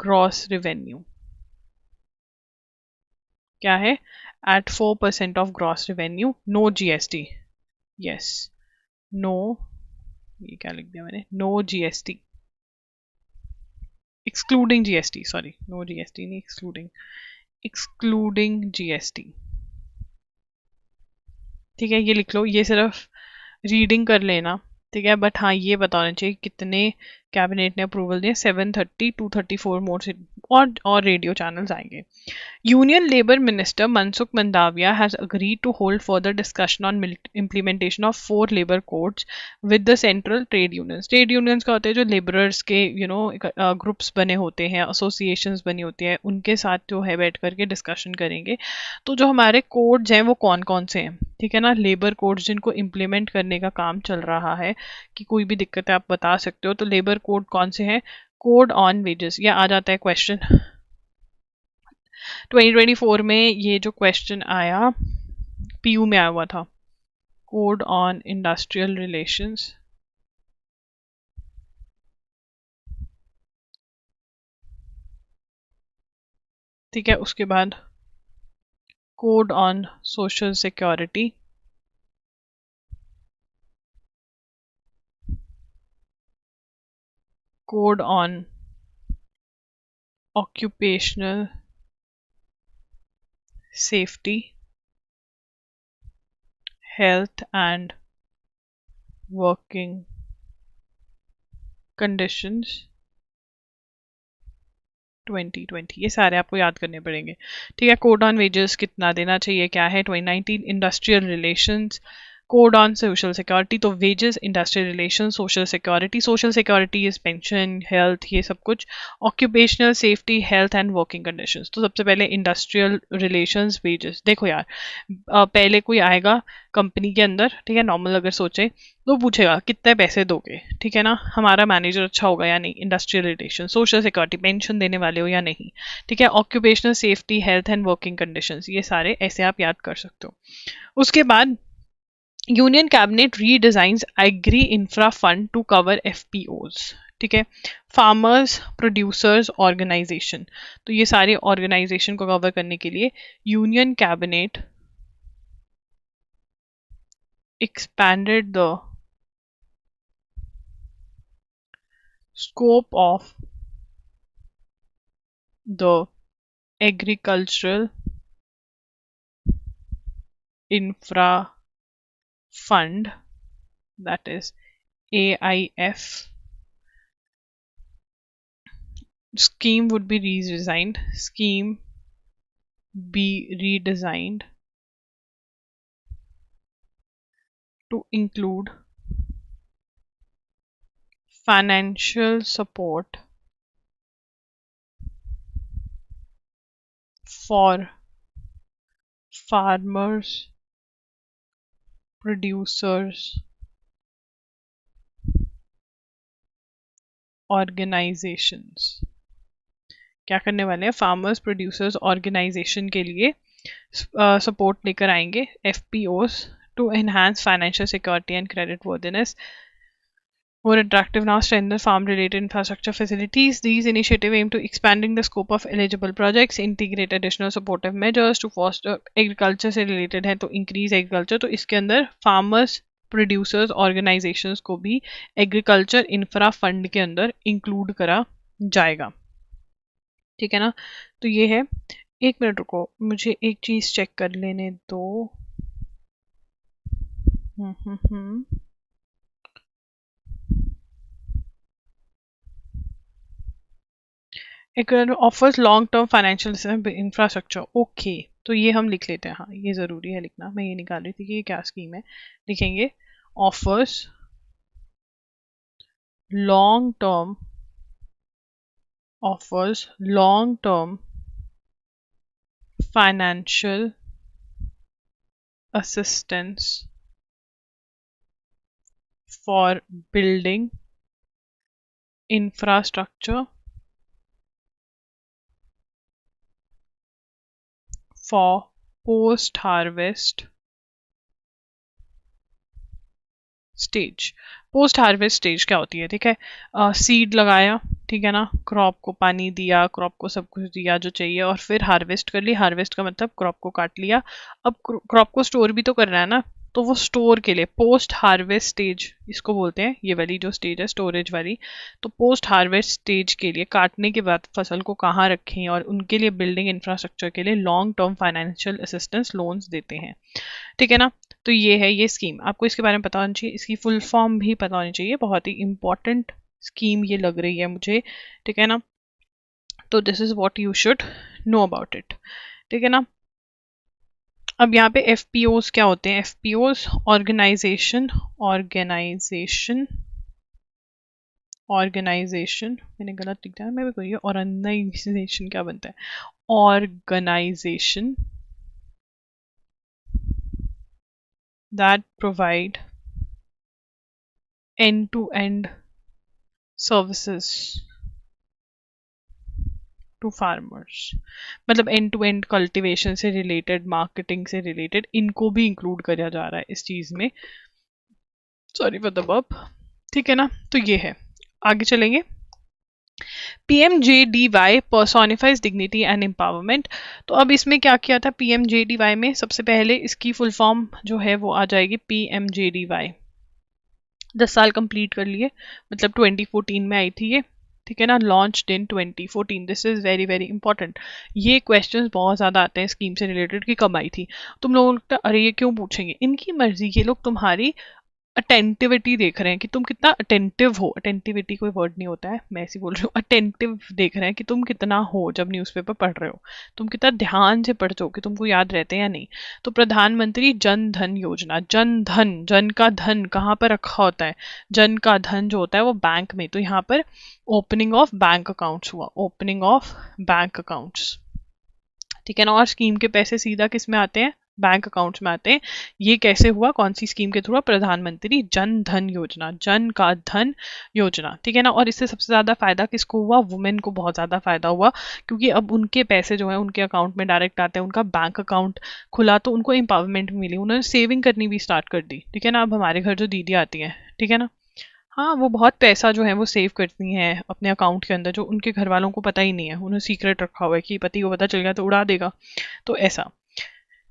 gross revenue. क्या है? At 4% of gross revenue. No GST. Yes, no, ये क्या लिख दिया मैंने? No GST, excluding GST. Sorry, no GST नहीं, एक्सक्लूडिंग GST. ठीक है, ये लिख लो. ये सिर्फ रीडिंग कर लेना. ठीक है. बट हाँ, ये बताना चाहिए कितने कैबिनेट ने अप्रूवल दिए. 730, 234 मोर और रेडियो चैनल्स आएंगे. Union labour minister Mansukh Mandaviya has agreed to hold further discussion on implementation of 4 labour codes with the central trade unions. Trade unions का होते हैं जो लेबरर्स के ग्रुप्स बने होते हैं, एसोसिएशंस बनी होती हैं, उनके साथ जो है बैठ करके डिस्कशन करेंगे. तो जो हमारे कोड्स हैं वो कौन कौन से हैं? ठीक है ना. लेबर कोड्स जिनको इम्प्लीमेंट करने का काम चल रहा है, कि कोई भी दिक्कत है आप बता सकते हो. तो लेबर कोड कौन से हैं? कोड ऑन वेजेस, ये आ जाता है क्वेश्चन. 2024 में ये जो क्वेश्चन आया पीयू में आया हुआ था, कोड ऑन इंडस्ट्रियल रिलेशंस। ठीक है, उसके बाद code on social security, code on occupational safety, health and working conditions 2020। ये सारे आपको याद करने पड़ेंगे। ठीक है, कोड ऑन वेजेस कितना देना चाहिए, क्या है 2019। Industrial relations, code on social security, तो wages, industrial relation, social security. Social security is pension, health, ये सब कुछ। Occupational safety, health and working conditions. तो सबसे पहले इंडस्ट्रियल रिलेशंस, वेजेस। देखो यार, पहले कोई आएगा कंपनी के अंदर, ठीक है, नॉर्मल अगर सोचे तो पूछेगा कितने पैसे दोगे, ठीक है ना, हमारा मैनेजर अच्छा होगा या नहीं, industrial relation. Social security, pension देने वाले हो या नहीं, ठीक है। Occupational safety, health and working conditions, ये सारे ऐसे आप याद कर सकते हो। उसके बाद union cabinet redesigns agri infra fund to cover FPOs, ठीक है। फार्मर्स प्रोड्यूसर्स ऑर्गेनाइजेशन, तो ये सारे ऑर्गेनाइजेशन को कवर करने के लिए union cabinet expanded the scope of the agricultural infra fund, that is AIF scheme would be redesigned, scheme be redesigned to include financial support for farmers, producers, organizations। क्या करने वाले हैं, फार्मर्स प्रोड्यूसर्स ऑर्गेनाइजेशन के लिए support लेकर आएंगे, FPOs, to enhance financial security and credit worthiness, more attractive now, strengthen farm related infrastructure facilities. These initiatives aim to expanding the scope of eligible projects, integrate additional supportive measures to foster agriculture से related है तो increase agriculture, तो इसके अंदर farmers producers organisations को भी agriculture infra fund के अंदर इंक्लूड करा जाएगा, ठीक है ना। तो ये है, एक मिनट रुको, मुझे एक चीज चेक कर लेने दो। Offers long term financial infrastructure, okay, तो ये हम लिख लेते हैं, हाँ ये ज़रूरी है लिखना, मैं ये निकाल रही थी कि ये क्या स्कीम है। लिखेंगे offers long term, offers long term financial assistance for building infrastructure for post harvest stage. Post harvest stage क्या होती है, ठीक है, सीड लगाया, ठीक है ना, क्रॉप को पानी दिया, क्रॉप को सब कुछ दिया जो चाहिए, और फिर हार्वेस्ट कर ली। हार्वेस्ट का मतलब क्रॉप को काट लिया। अब क्रॉप को स्टोर भी तो करना है ना, तो वो स्टोर के लिए पोस्ट हार्वेस्ट स्टेज इसको बोलते हैं, ये वाली जो स्टेज है स्टोरेज वाली। तो पोस्ट हार्वेस्ट स्टेज के लिए काटने के बाद फसल को कहाँ रखें, और उनके लिए बिल्डिंग इंफ्रास्ट्रक्चर के लिए long term financial assistance loans देते हैं, ठीक है ना। तो ये है ये स्कीम, आपको इसके बारे में पता होना चाहिए, इसकी फुल फॉर्म भी पता होनी चाहिए, बहुत ही इंपॉर्टेंट स्कीम ये लग रही है मुझे, ठीक है ना। तो this is what you should know about it, ठीक है ना। अब यहाँ पे एफपीओज क्या होते हैं, एफपीओज ऑर्गेनाइजेशन, ऑर्गेनाइजेशन, ऑर्गेनाइजेशन, मैंने गलत लिख दिया, मैं भी कहिए ऑर्गेनाइजेशन क्या बनता है, organisation that provide end-to-end services to farmers, मतलब एंड टू एंड कल्टीवेशन से रिलेटेड, मार्केटिंग से रिलेटेड, इनको भी इंक्लूड किया जा रहा है इस चीज़ में। Sorry for the burp. ठीक है ना, तो ये है। आगे चलेंगे। PMJDY personifies dignity and empowerment. तो अब इसमें क्या किया था PMJDY में, सबसे पहले इसकी फुल फॉर्म जो है वो आ जाएगी PMJDY। 10 साल कंप्लीट कर लिए, मतलब 2014 में आई थी ये। ठीक है ना, launch in 2014। This is very very important. ये क्वेश्चंस बहुत ज़्यादा आते हैं स्कीम से रिलेटेड कि कब आई थी। तुम लोगों को लगता है अरे ये क्यों पूछेंगे, इनकी मर्जी, ये लोग तुम्हारी अटेंटिविटी देख रहे हैं कि तुम कितना अटेंटिव हो। अटेंटिविटी कोई वर्ड नहीं होता है, मैं ऐसे बोल रही हूँ। अटेंटिव देख रहे हैं कि तुम कितना हो जब न्यूज़पेपर पढ़ रहे हो, तुम कितना ध्यान से पढ़ते हो, कि तुमको याद रहते हैं या नहीं। तो प्रधानमंत्री जन धन योजना, जन धन, जन का धन कहाँ पर रखा होता है, जन का धन जो होता है वो बैंक में। तो यहाँ पर ओपनिंग ऑफ बैंक अकाउंट्स हुआ, ओपनिंग ऑफ बैंक अकाउंट्स। ठीक है ना, और स्कीम के पैसे सीधा किस में आते हैं, बैंक अकाउंट्स में आते हैं। ये कैसे हुआ, कौन सी स्कीम के थ्रू, प्रधानमंत्री जन धन योजना, जन का धन योजना। ठीक है ना, और इससे सबसे ज्यादा फायदा किसको हुआ, वुमेन को बहुत ज्यादा फायदा हुआ, क्योंकि अब उनके पैसे जो है उनके अकाउंट में डायरेक्ट आते हैं, उनका बैंक अकाउंट खुला तो उनको एम्पावरमेंट मिली, उन्होंने सेविंग करनी भी स्टार्ट कर दी। ठीक है ना, अब हमारे घर जो दीदी आती हैं, ठीक है ना, हाँ वो बहुत पैसा जो है वो सेव करती हैं अपने अकाउंट के अंदर, जो उनके घर वालों को पता ही नहीं है, उन्हें सीक्रेट रखा हुआ है कि पति को पता चल गया तो उड़ा देगा। तो ऐसा।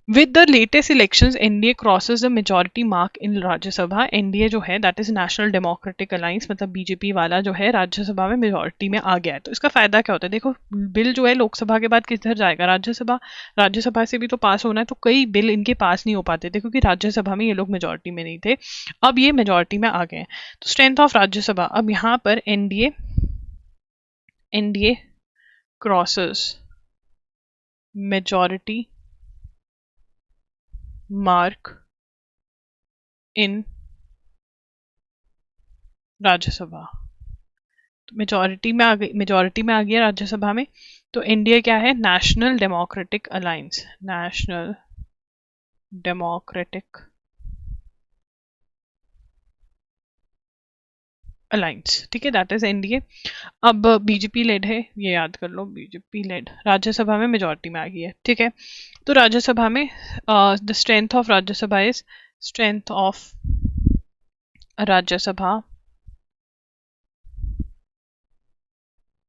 With the latest elections NDA crosses the majority mark in Rajya Sabha. NDA जो है that is national democratic alliance, मतलब बीजेपी वाला जो है राज्यसभा में मेजोरिटी में आ गया है। तो इसका फायदा क्या होता है, देखो बिल जो है लोकसभा के बाद किधर जाएगा, राज्यसभा। राज्यसभा से भी तो पास होना है, तो कई बिल इनके पास नहीं हो पाते थे क्योंकि राज्यसभा में ये लोग मेजोरिटी में नहीं थे। अब ये मेजोरिटी में आ गए हैं। तो स्ट्रेंथ ऑफ राज्यसभा, अब यहाँ पर NDA, NDA crosses majority mark in Rajya Sabha. तो मेजोरिटी में आ गई, मेजोरिटी में आ गया राज्यसभा में। तो इंडिया क्या है, national democratic alliance, national democratic alliance. ठीक है, दैट इज एनडीए। अब बीजेपी लेड है, ये याद कर लो, बीजेपी लेड राज्यसभा में मेजोरिटी में आ गई है। ठीक है, तो राज्यसभा में the strength of Rajya Sabha is, strength of Rajya Sabha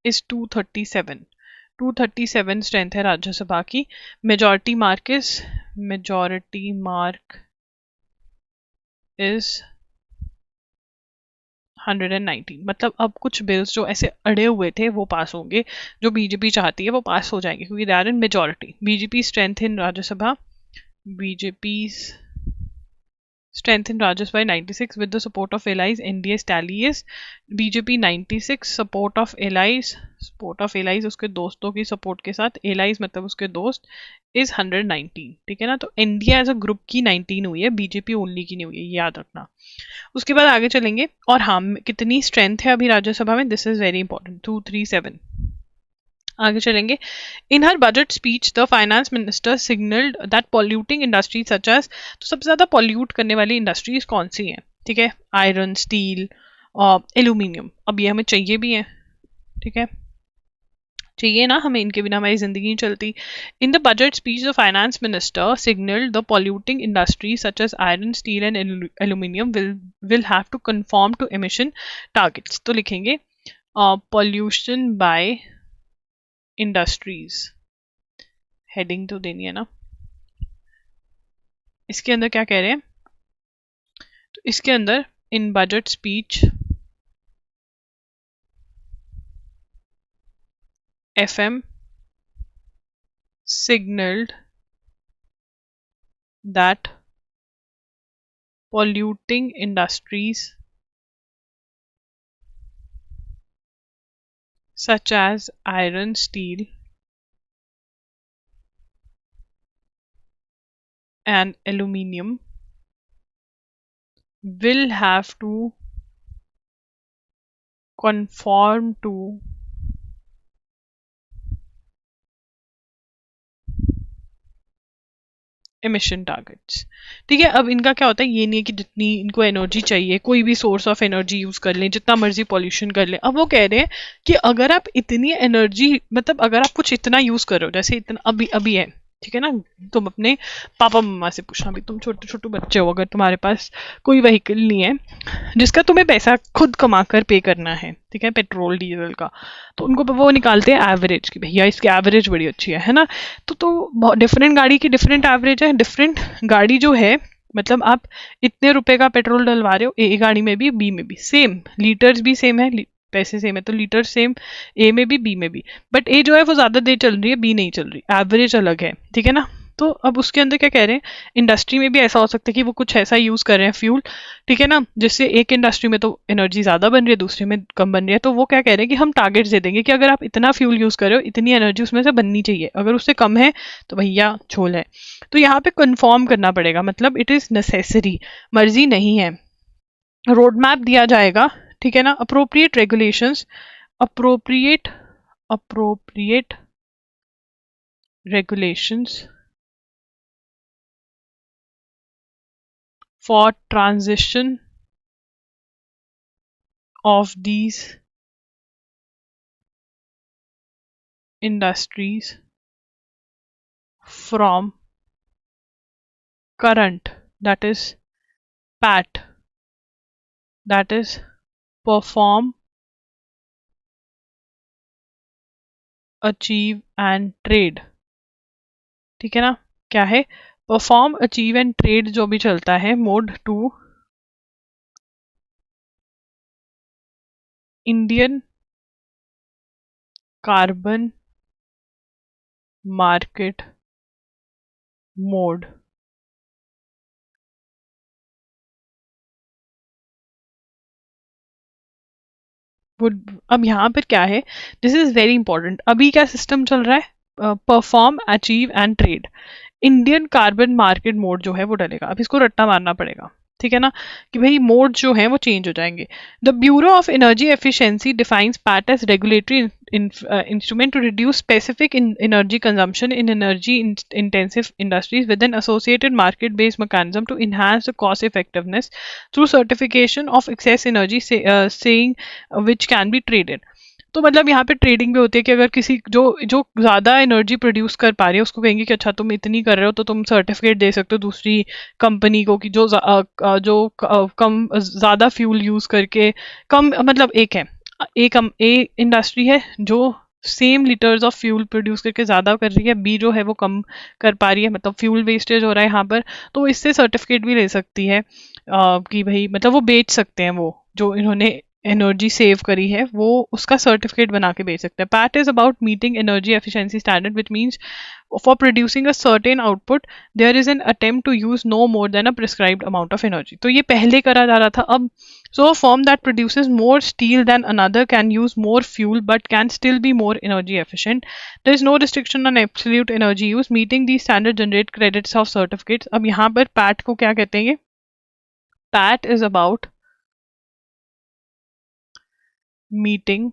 is 237। 237 strength है राज्यसभा की। Majority mark is, majority mark is 119। मतलब अब कुछ बिल्स जो ऐसे अड़े हुए थे वो पास होंगे, जो बीजेपी चाहती है वो पास हो जाएंगे, क्योंकि they are in majority. BJP strength in Rajya Sabha, BJP strength in Rajasthan by 96 with the support of allies. NDS tally is BJP 96, support of allies, support of allies उसके दोस्तों की support के साथ, allies मतलब उसके दोस्त, is 119। ठीक है ना, तो इंडिया एज अ ग्रुप की 19 हुई है, बीजेपी ओनली की नहीं हुई है, ये याद रखना। उसके बाद आगे चलेंगे, और हम कितनी स्ट्रेंथ है अभी राज्यसभा में, दिस इज वेरी इंपॉर्टेंट, 237। आगे चलेंगे। In her budget speech the finance minister signalled that polluting industries such as, तो सबसे ज्यादा पॉल्यूट करने वाली इंडस्ट्रीज कौन सी हैं, ठीक है, आयरन, स्टील, एल्यूमिनियम। अब ये हमें चाहिए भी है, ठीक है, चाहिए ना हमें, इनके बिना हमारी जिंदगी नहीं चलती। In the budget speech the finance minister signalled the polluting industries such as iron, steel and aluminium will have to conform to emission targets. तो लिखेंगे पॉल्यूशन बाय इंडस्ट्रीज, हेडिंग तो देनी है ना। इसके अंदर क्या कह रहे हैं, तो इसके अंदर in budget speech FM signaled that polluting industries such as iron, steel and aluminium will have to conform to emission targets. ठीक है, अब इनका क्या होता है, ये नहीं है कि जितनी इनको एनर्जी चाहिए कोई भी सोर्स ऑफ एनर्जी यूज कर लें, जितना मर्जी पॉल्यूशन कर लें। अब वो कह रहे हैं कि अगर आप इतनी एनर्जी, मतलब अगर आप कुछ इतना यूज कर रहे हो, जैसे इतना अभी अभी है, ठीक है ना, तुम अपने पापा मम्मा से पूछना, अभी तुम छोटे छोटे बच्चे हो, अगर तुम्हारे पास कोई व्हीकल नहीं है जिसका तुम्हें पैसा खुद कमा कर पे करना है, ठीक है, पेट्रोल डीजल का, तो उनको वो निकालते हैं एवरेज की, भैया इसकी एवरेज बड़ी अच्छी है ना। तो डिफरेंट गाड़ी की डिफरेंट एवरेज है, डिफरेंट गाड़ी जो है, मतलब आप इतने रुपए का पेट्रोल डलवा रहे हो ए गाड़ी में भी बी में भी, सेम लीटर्स भी सेम है, पैसे सेम है तो लीटर सेम ए में भी बी में भी, बट ए जो है वो ज्यादा देर चल रही है, बी नहीं चल रही, एवरेज अलग है, ठीक है ना। तो अब उसके अंदर क्या कह रहे हैं, इंडस्ट्री में भी ऐसा हो सकता है कि वो कुछ ऐसा यूज कर रहे हैं फ्यूल, ठीक है ना, जिससे एक इंडस्ट्री में तो एनर्जी ज्यादा बन रही है, दूसरे में कम बन रही है, तो वो क्या कह रहे हैं कि हम टारगेट्स दे देंगे कि अगर आप इतना फ्यूल यूज कर रहे हो, इतनी एनर्जी उसमें से बननी चाहिए, अगर उससे कम है तो भैया झोल है। तो यहाँ पे कंफर्म करना पड़ेगा, मतलब इट इज नेसेसरी, मर्जी नहीं है। रोड मैप दिया जाएगा, ठीक है ना, appropriate regulations, appropriate appropriate regulations for transition of these industries from current, that is PAT, that is perform, achieve and trade, ठीक है ना, क्या है, परफॉर्म अचीव एंड ट्रेड जो भी चलता है, mode 2 Indian carbon market mode. अब यहाँ पर क्या है, दिस इज वेरी इंपॉर्टेंट, अभी क्या सिस्टम चल रहा है, perform achieve and trade, Indian carbon market mode जो है वो डलेगा, अब इसको रट्टा मारना पड़ेगा, ठीक है ना, कि भाई मोड जो है वो चेंज हो जाएंगे। The bureau of energy efficiency defines PAT as regulatory instrument to reduce specific energy consumption in energy intensive industries with an associated market based mechanism to enhance the cost effectiveness through certification of excess energy saying which can be traded। तो मतलब यहाँ पे trading भी होती है कि अगर किसी जो जो ज़्यादा एनर्जी प्रोड्यूस कर पा रही है उसको कहेंगे कि अच्छा तुम इतनी कर रहे हो तो तुम सर्टिफिकेट दे सकते हो दूसरी कंपनी को कि कम ज़्यादा फ्यूल यूज़ करके कम, मतलब एक है, ए इंडस्ट्री है जो same litres of fuel produce करके ज़्यादा कर रही है, बी जो है वो कम कर पा रही है, मतलब फ्यूल वेस्टेज हो रहा है यहाँ पर, तो वो इससे सर्टिफिकेट भी ले सकती है कि भाई मतलब वो बेच सकते हैं, वो जो इन्होंने एनर्जी सेव करी है वो उसका सर्टिफिकेट बना के बेच सकते हैं। PAT is about meeting energy efficiency standard which means for producing a certain output there is an attempt to use no more than a prescribed amount of energy. तो ये पहले करा जा रहा था, अब so a firm that produces more steel than another can use more fuel but can still be more energy efficient. There is no restriction on absolute energy use. Meeting these standards generate credits of certificates. अब यहाँ पर PAT को क्या कहते हैं? PAT is about meeting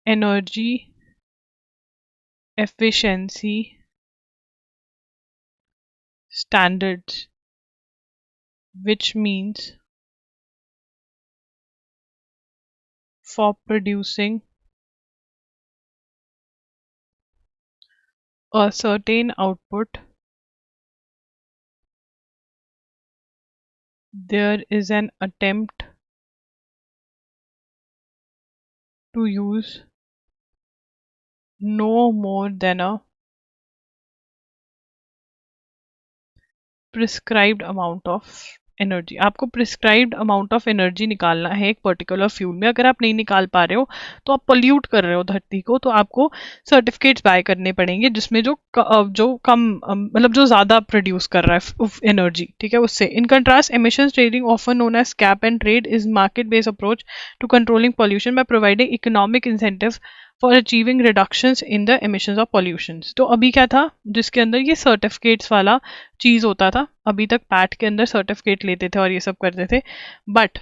energy efficiency standards, which means for producing a certain output there is an attempt to use no more than a prescribed amount of energy. आपको prescribed amount of energy निकालना है एक particular fuel में, अगर आप नहीं निकाल पा रहे हो तो आप पोल्यूट कर रहे हो धरती को, तो आपको सर्टिफिकेट्स बाय करने पड़ेंगे जिसमें जो कम मतलब जो ज़्यादा प्रोड्यूस कर रहा है एनर्जी, ठीक है, उससे। In contrast emissions trading often known as cap and trade is market based approach to controlling pollution by providing economic incentive for achieving reductions in the emissions of pollutions. तो अभी क्या था जिसके अंदर ये सर्टिफिकेट्स वाला चीज़ होता था, अभी तक पैट के अंदर सर्टिफिकेट लेते थे और ये सब करते थे, बट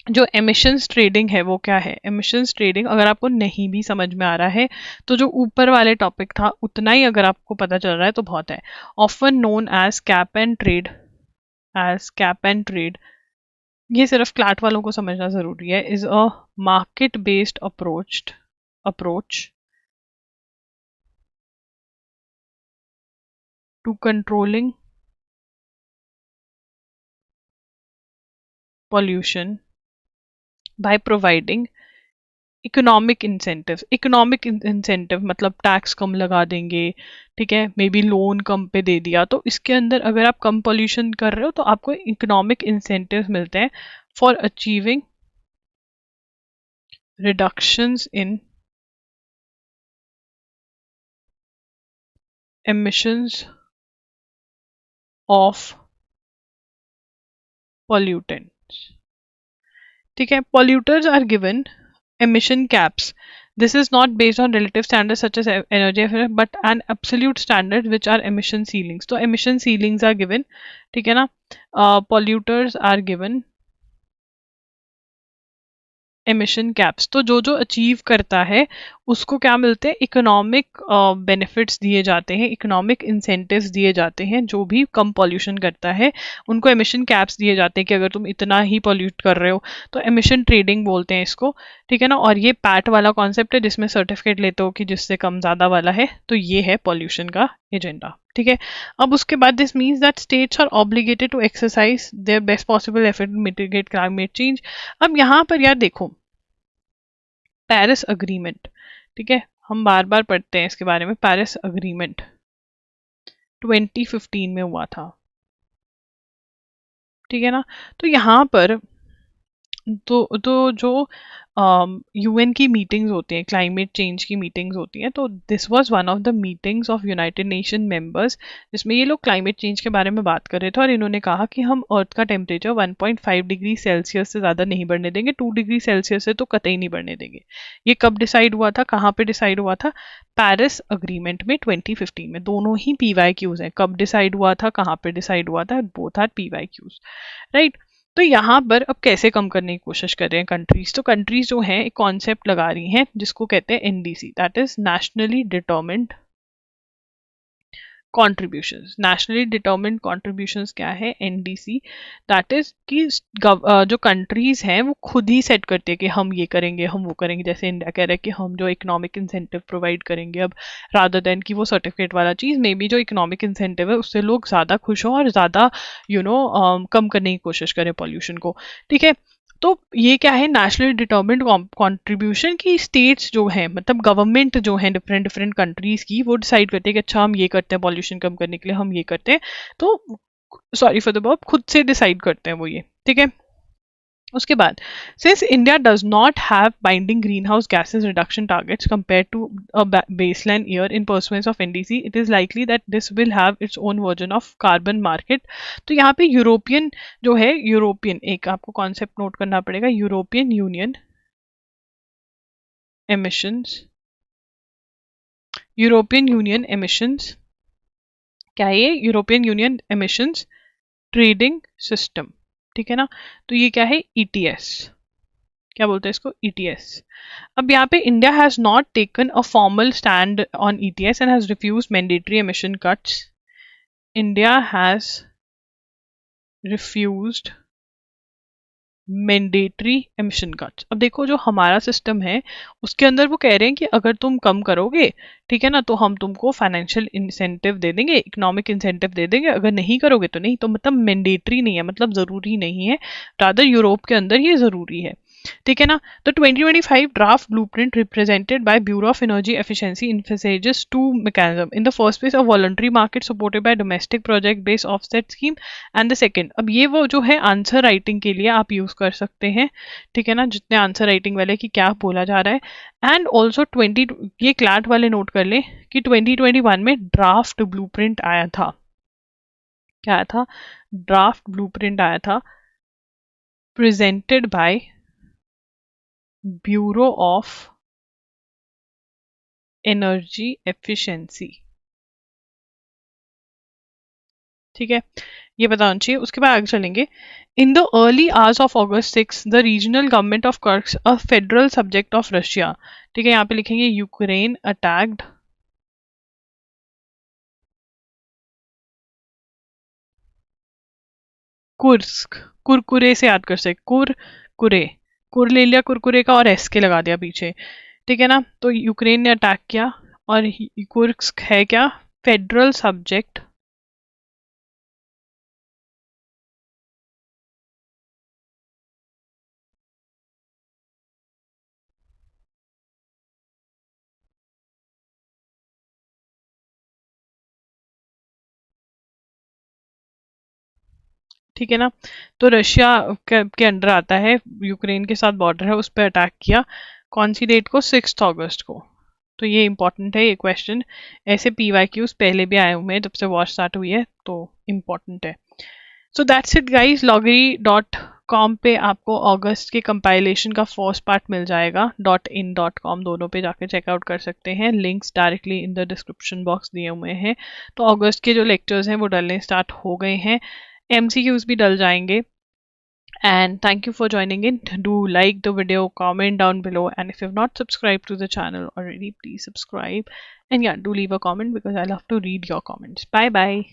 जो एमिशंस ट्रेडिंग है वो क्या है? एमिशंस ट्रेडिंग, अगर आपको नहीं भी समझ में आ रहा है तो जो ऊपर वाले टॉपिक था उतना ही अगर आपको पता चल रहा है तो बहुत है. Often known as cap and trade, as cap and trade, ये सिर्फ क्लाट वालों को समझना जरूरी है. Is a market based approach to controlling pollution by providing economic incentive. Economic incentive मतलब टैक्स कम लगा देंगे, ठीक है, मे बी लोन कम पे दे दिया, तो इसके अंदर अगर आप कम पॉल्यूशन कर रहे हो तो आपको इकोनॉमिक इंसेंटिव मिलते हैं for achieving reductions in emissions of pollutants. ठीक है, polluters are given emission caps. This is not based on relative standards such as energy efficiency, but an absolute standard which are emission ceilings. तो emission ceilings are given, ठीक है ना. Polluters are given emission caps. तो जो जो achieve करता है उसको क्या मिलते हैं? इकोनॉमिक बेनिफिट्स दिए जाते हैं, इकोनॉमिक इंसेंटिव्स दिए जाते हैं. जो भी कम पॉल्यूशन करता है उनको एमिशन कैप्स दिए जाते हैं कि अगर तुम इतना ही पॉल्यूट कर रहे हो तो एमिशन ट्रेडिंग बोलते हैं इसको, ठीक है ना. और ये पैट वाला कॉन्सेप्ट है जिसमें सर्टिफिकेट लेते हो कि जिससे कम ज़्यादा वाला है. तो ये है पॉल्यूशन का एजेंडा, ठीक है. अब उसके बाद this means that states are obligated to exercise their best possible effort to mitigate climate change. अब यहाँ पर यार देखो, पेरिस अग्रीमेंट, ठीक है, हम बार बार पढ़ते हैं इसके बारे में. पेरिस अग्रीमेंट 2015 में हुआ था, ठीक है ना. तो यहाँ पर तो जो यूएन की मीटिंग्स होती हैं, क्लाइमेट चेंज की मीटिंग्स होती हैं, तो this was one of the meetings of United nation members जिसमें ये लोग क्लाइमेट चेंज के बारे में बात कर रहे थे. और इन्होंने कहा कि हम अर्थ का टेम्परेचर 1.5 डिग्री सेल्सियस से ज़्यादा नहीं बढ़ने देंगे, 2 डिग्री सेल्सियस से तो कतई नहीं बढ़ने देंगे. ये कब डिसाइड हुआ था, कहाँ पे डिसाइड हुआ था? पेरिस अग्रीमेंट में 2015 में. दोनों ही PYQs हैं, कब डिसाइड हुआ था, कहाँ पे डिसाइड हुआ था, बोथ आर PYQs, राइट. तो यहाँ पर अब कैसे कम करने की कोशिश कर रहे हैं कंट्रीज? तो कंट्रीज जो हैं एक कॉन्सेप्ट लगा रही हैं जिसको कहते हैं NDC, that is nationally determined contributions. Nationally determined contributions क्या है? NDC, दैट इज कि जो कंट्रीज हैं वो खुद ही सेट करती है कि हम ये करेंगे, हम वो करेंगे. जैसे इंडिया कह रहा है कि हम जो इकोनॉमिक इंसेंटिव प्रोवाइड करेंगे अब, रादर देन कि वो सर्टिफिकेट वाला चीज़, मे बी जो इकोनॉमिक इंसेंटिव है उससे लोग ज़्यादा खुश हों और ज़्यादा कम करने की कोशिश करें पॉल्यूशन को, ठीक है. तो ये क्या है? नेशनली डिटर्मिन्ड कंट्रीब्यूशन की स्टेट्स जो हैं, मतलब गवर्नमेंट जो है डिफरेंट डिफरेंट कंट्रीज की, वो डिसाइड करते हैं कि अच्छा हम ये करते हैं पॉल्यूशन कम करने के लिए, हम ये करते हैं. तो सॉरी फॉर द वर्ब, खुद से डिसाइड करते हैं वो ये, ठीक है. उसके बाद, since India does not have binding green house gases reduction targets compare to a baseline year in pursuance of NDC, it is likely that this will have its own version of carbon market. तो यहाँ पे European जो है, European एक आपको concept note करना पड़ेगा, European union emissions, European union emissions, क्या है ये? European union emissions trading system, ठीक है ना. तो ये क्या है? ETS, क्या बोलते हैं इसको? ETS. अब यहाँ पे India has not taken a formal stand on ETS and has refuse mandatory emission cuts. India has refused mandatory emission cuts. अब देखो जो हमारा सिस्टम है उसके अंदर वो कह रहे हैं कि अगर तुम कम करोगे, ठीक है ना, तो हम तुमको फाइनेंशियल इंसेंटिव दे देंगे, इकोनॉमिक इंसेंटिव दे देंगे, अगर नहीं करोगे तो नहीं. तो मतलब मैंडेटरी नहीं है, मतलब ज़रूरी नहीं है, रादर यूरोप के अंदर ये ज़रूरी है, ठीक है ना. तो 2025 draft blueprint represented by bureau of energy efficiency envisages two mechanism. In the first place, a voluntary market supported by domestic project based offset scheme, and the second, अब ये वो जो है आंसर राइटिंग के लिए आप यूज कर सकते हैं, ठीक है ना, जितने आंसर राइटिंग वाले कि क्या बोला जा रहा है. एंड ऑल्सो 20, ये क्लैट वाले नोट कर लें कि 2021 में ड्राफ्ट ब्लूप्रिंट आया था. क्या आया था? ड्राफ्ट ब्लूप्रिंट आया था, presented by bureau of energy efficiency, ठीक है, ये पता होना चाहिए। उसके बाद आगे चलेंगे। In the early hours of August 6 the regional government of Kursk a federal subject of Russia. ठीक है, यहाँ पे लिखेंगे यूक्रेन अटैक्ड कुर्स्क। कुरकुरे से याद कर सकते, कुरकुरे, कुर ले लिया कुरकुरे का और एस के लगा दिया पीछे। ठीक है ना, तो यूक्रेन ने अटैक किया और कुर्स्क है क्या, फेडरल सब्जेक्ट ठीक है ना, तो रशिया के अंडर आता है, यूक्रेन के साथ बॉर्डर है, उस पर अटैक किया। कौन सी डेट को, 6 अगस्त को। तो ये इंपॉर्टेंट है ये क्वेश्चन, ऐसे PYQs पहले भी आए हुए हैं जब से वॉर स्टार्ट हुई है, तो इम्पॉर्टेंट है। So that's it guys, loggery.com पे आपको अगस्त के कंपाइलेशन का फर्स्ट पार्ट मिल जाएगा, .in.com दोनों पे जाके चेकआउट कर सकते हैं, links directly in the description box दिए हुए हैं। तो अगस्त के जो लेक्चर्स हैं वो डलने स्टार्ट हो गए हैं, MCQs भी डल जाएंगे। And thank you for joining in. Do like the video, comment down below, and if you've not subscribed to the channel already, please subscribe. And yeah, do leave a comment because I love to read your comments. Bye bye.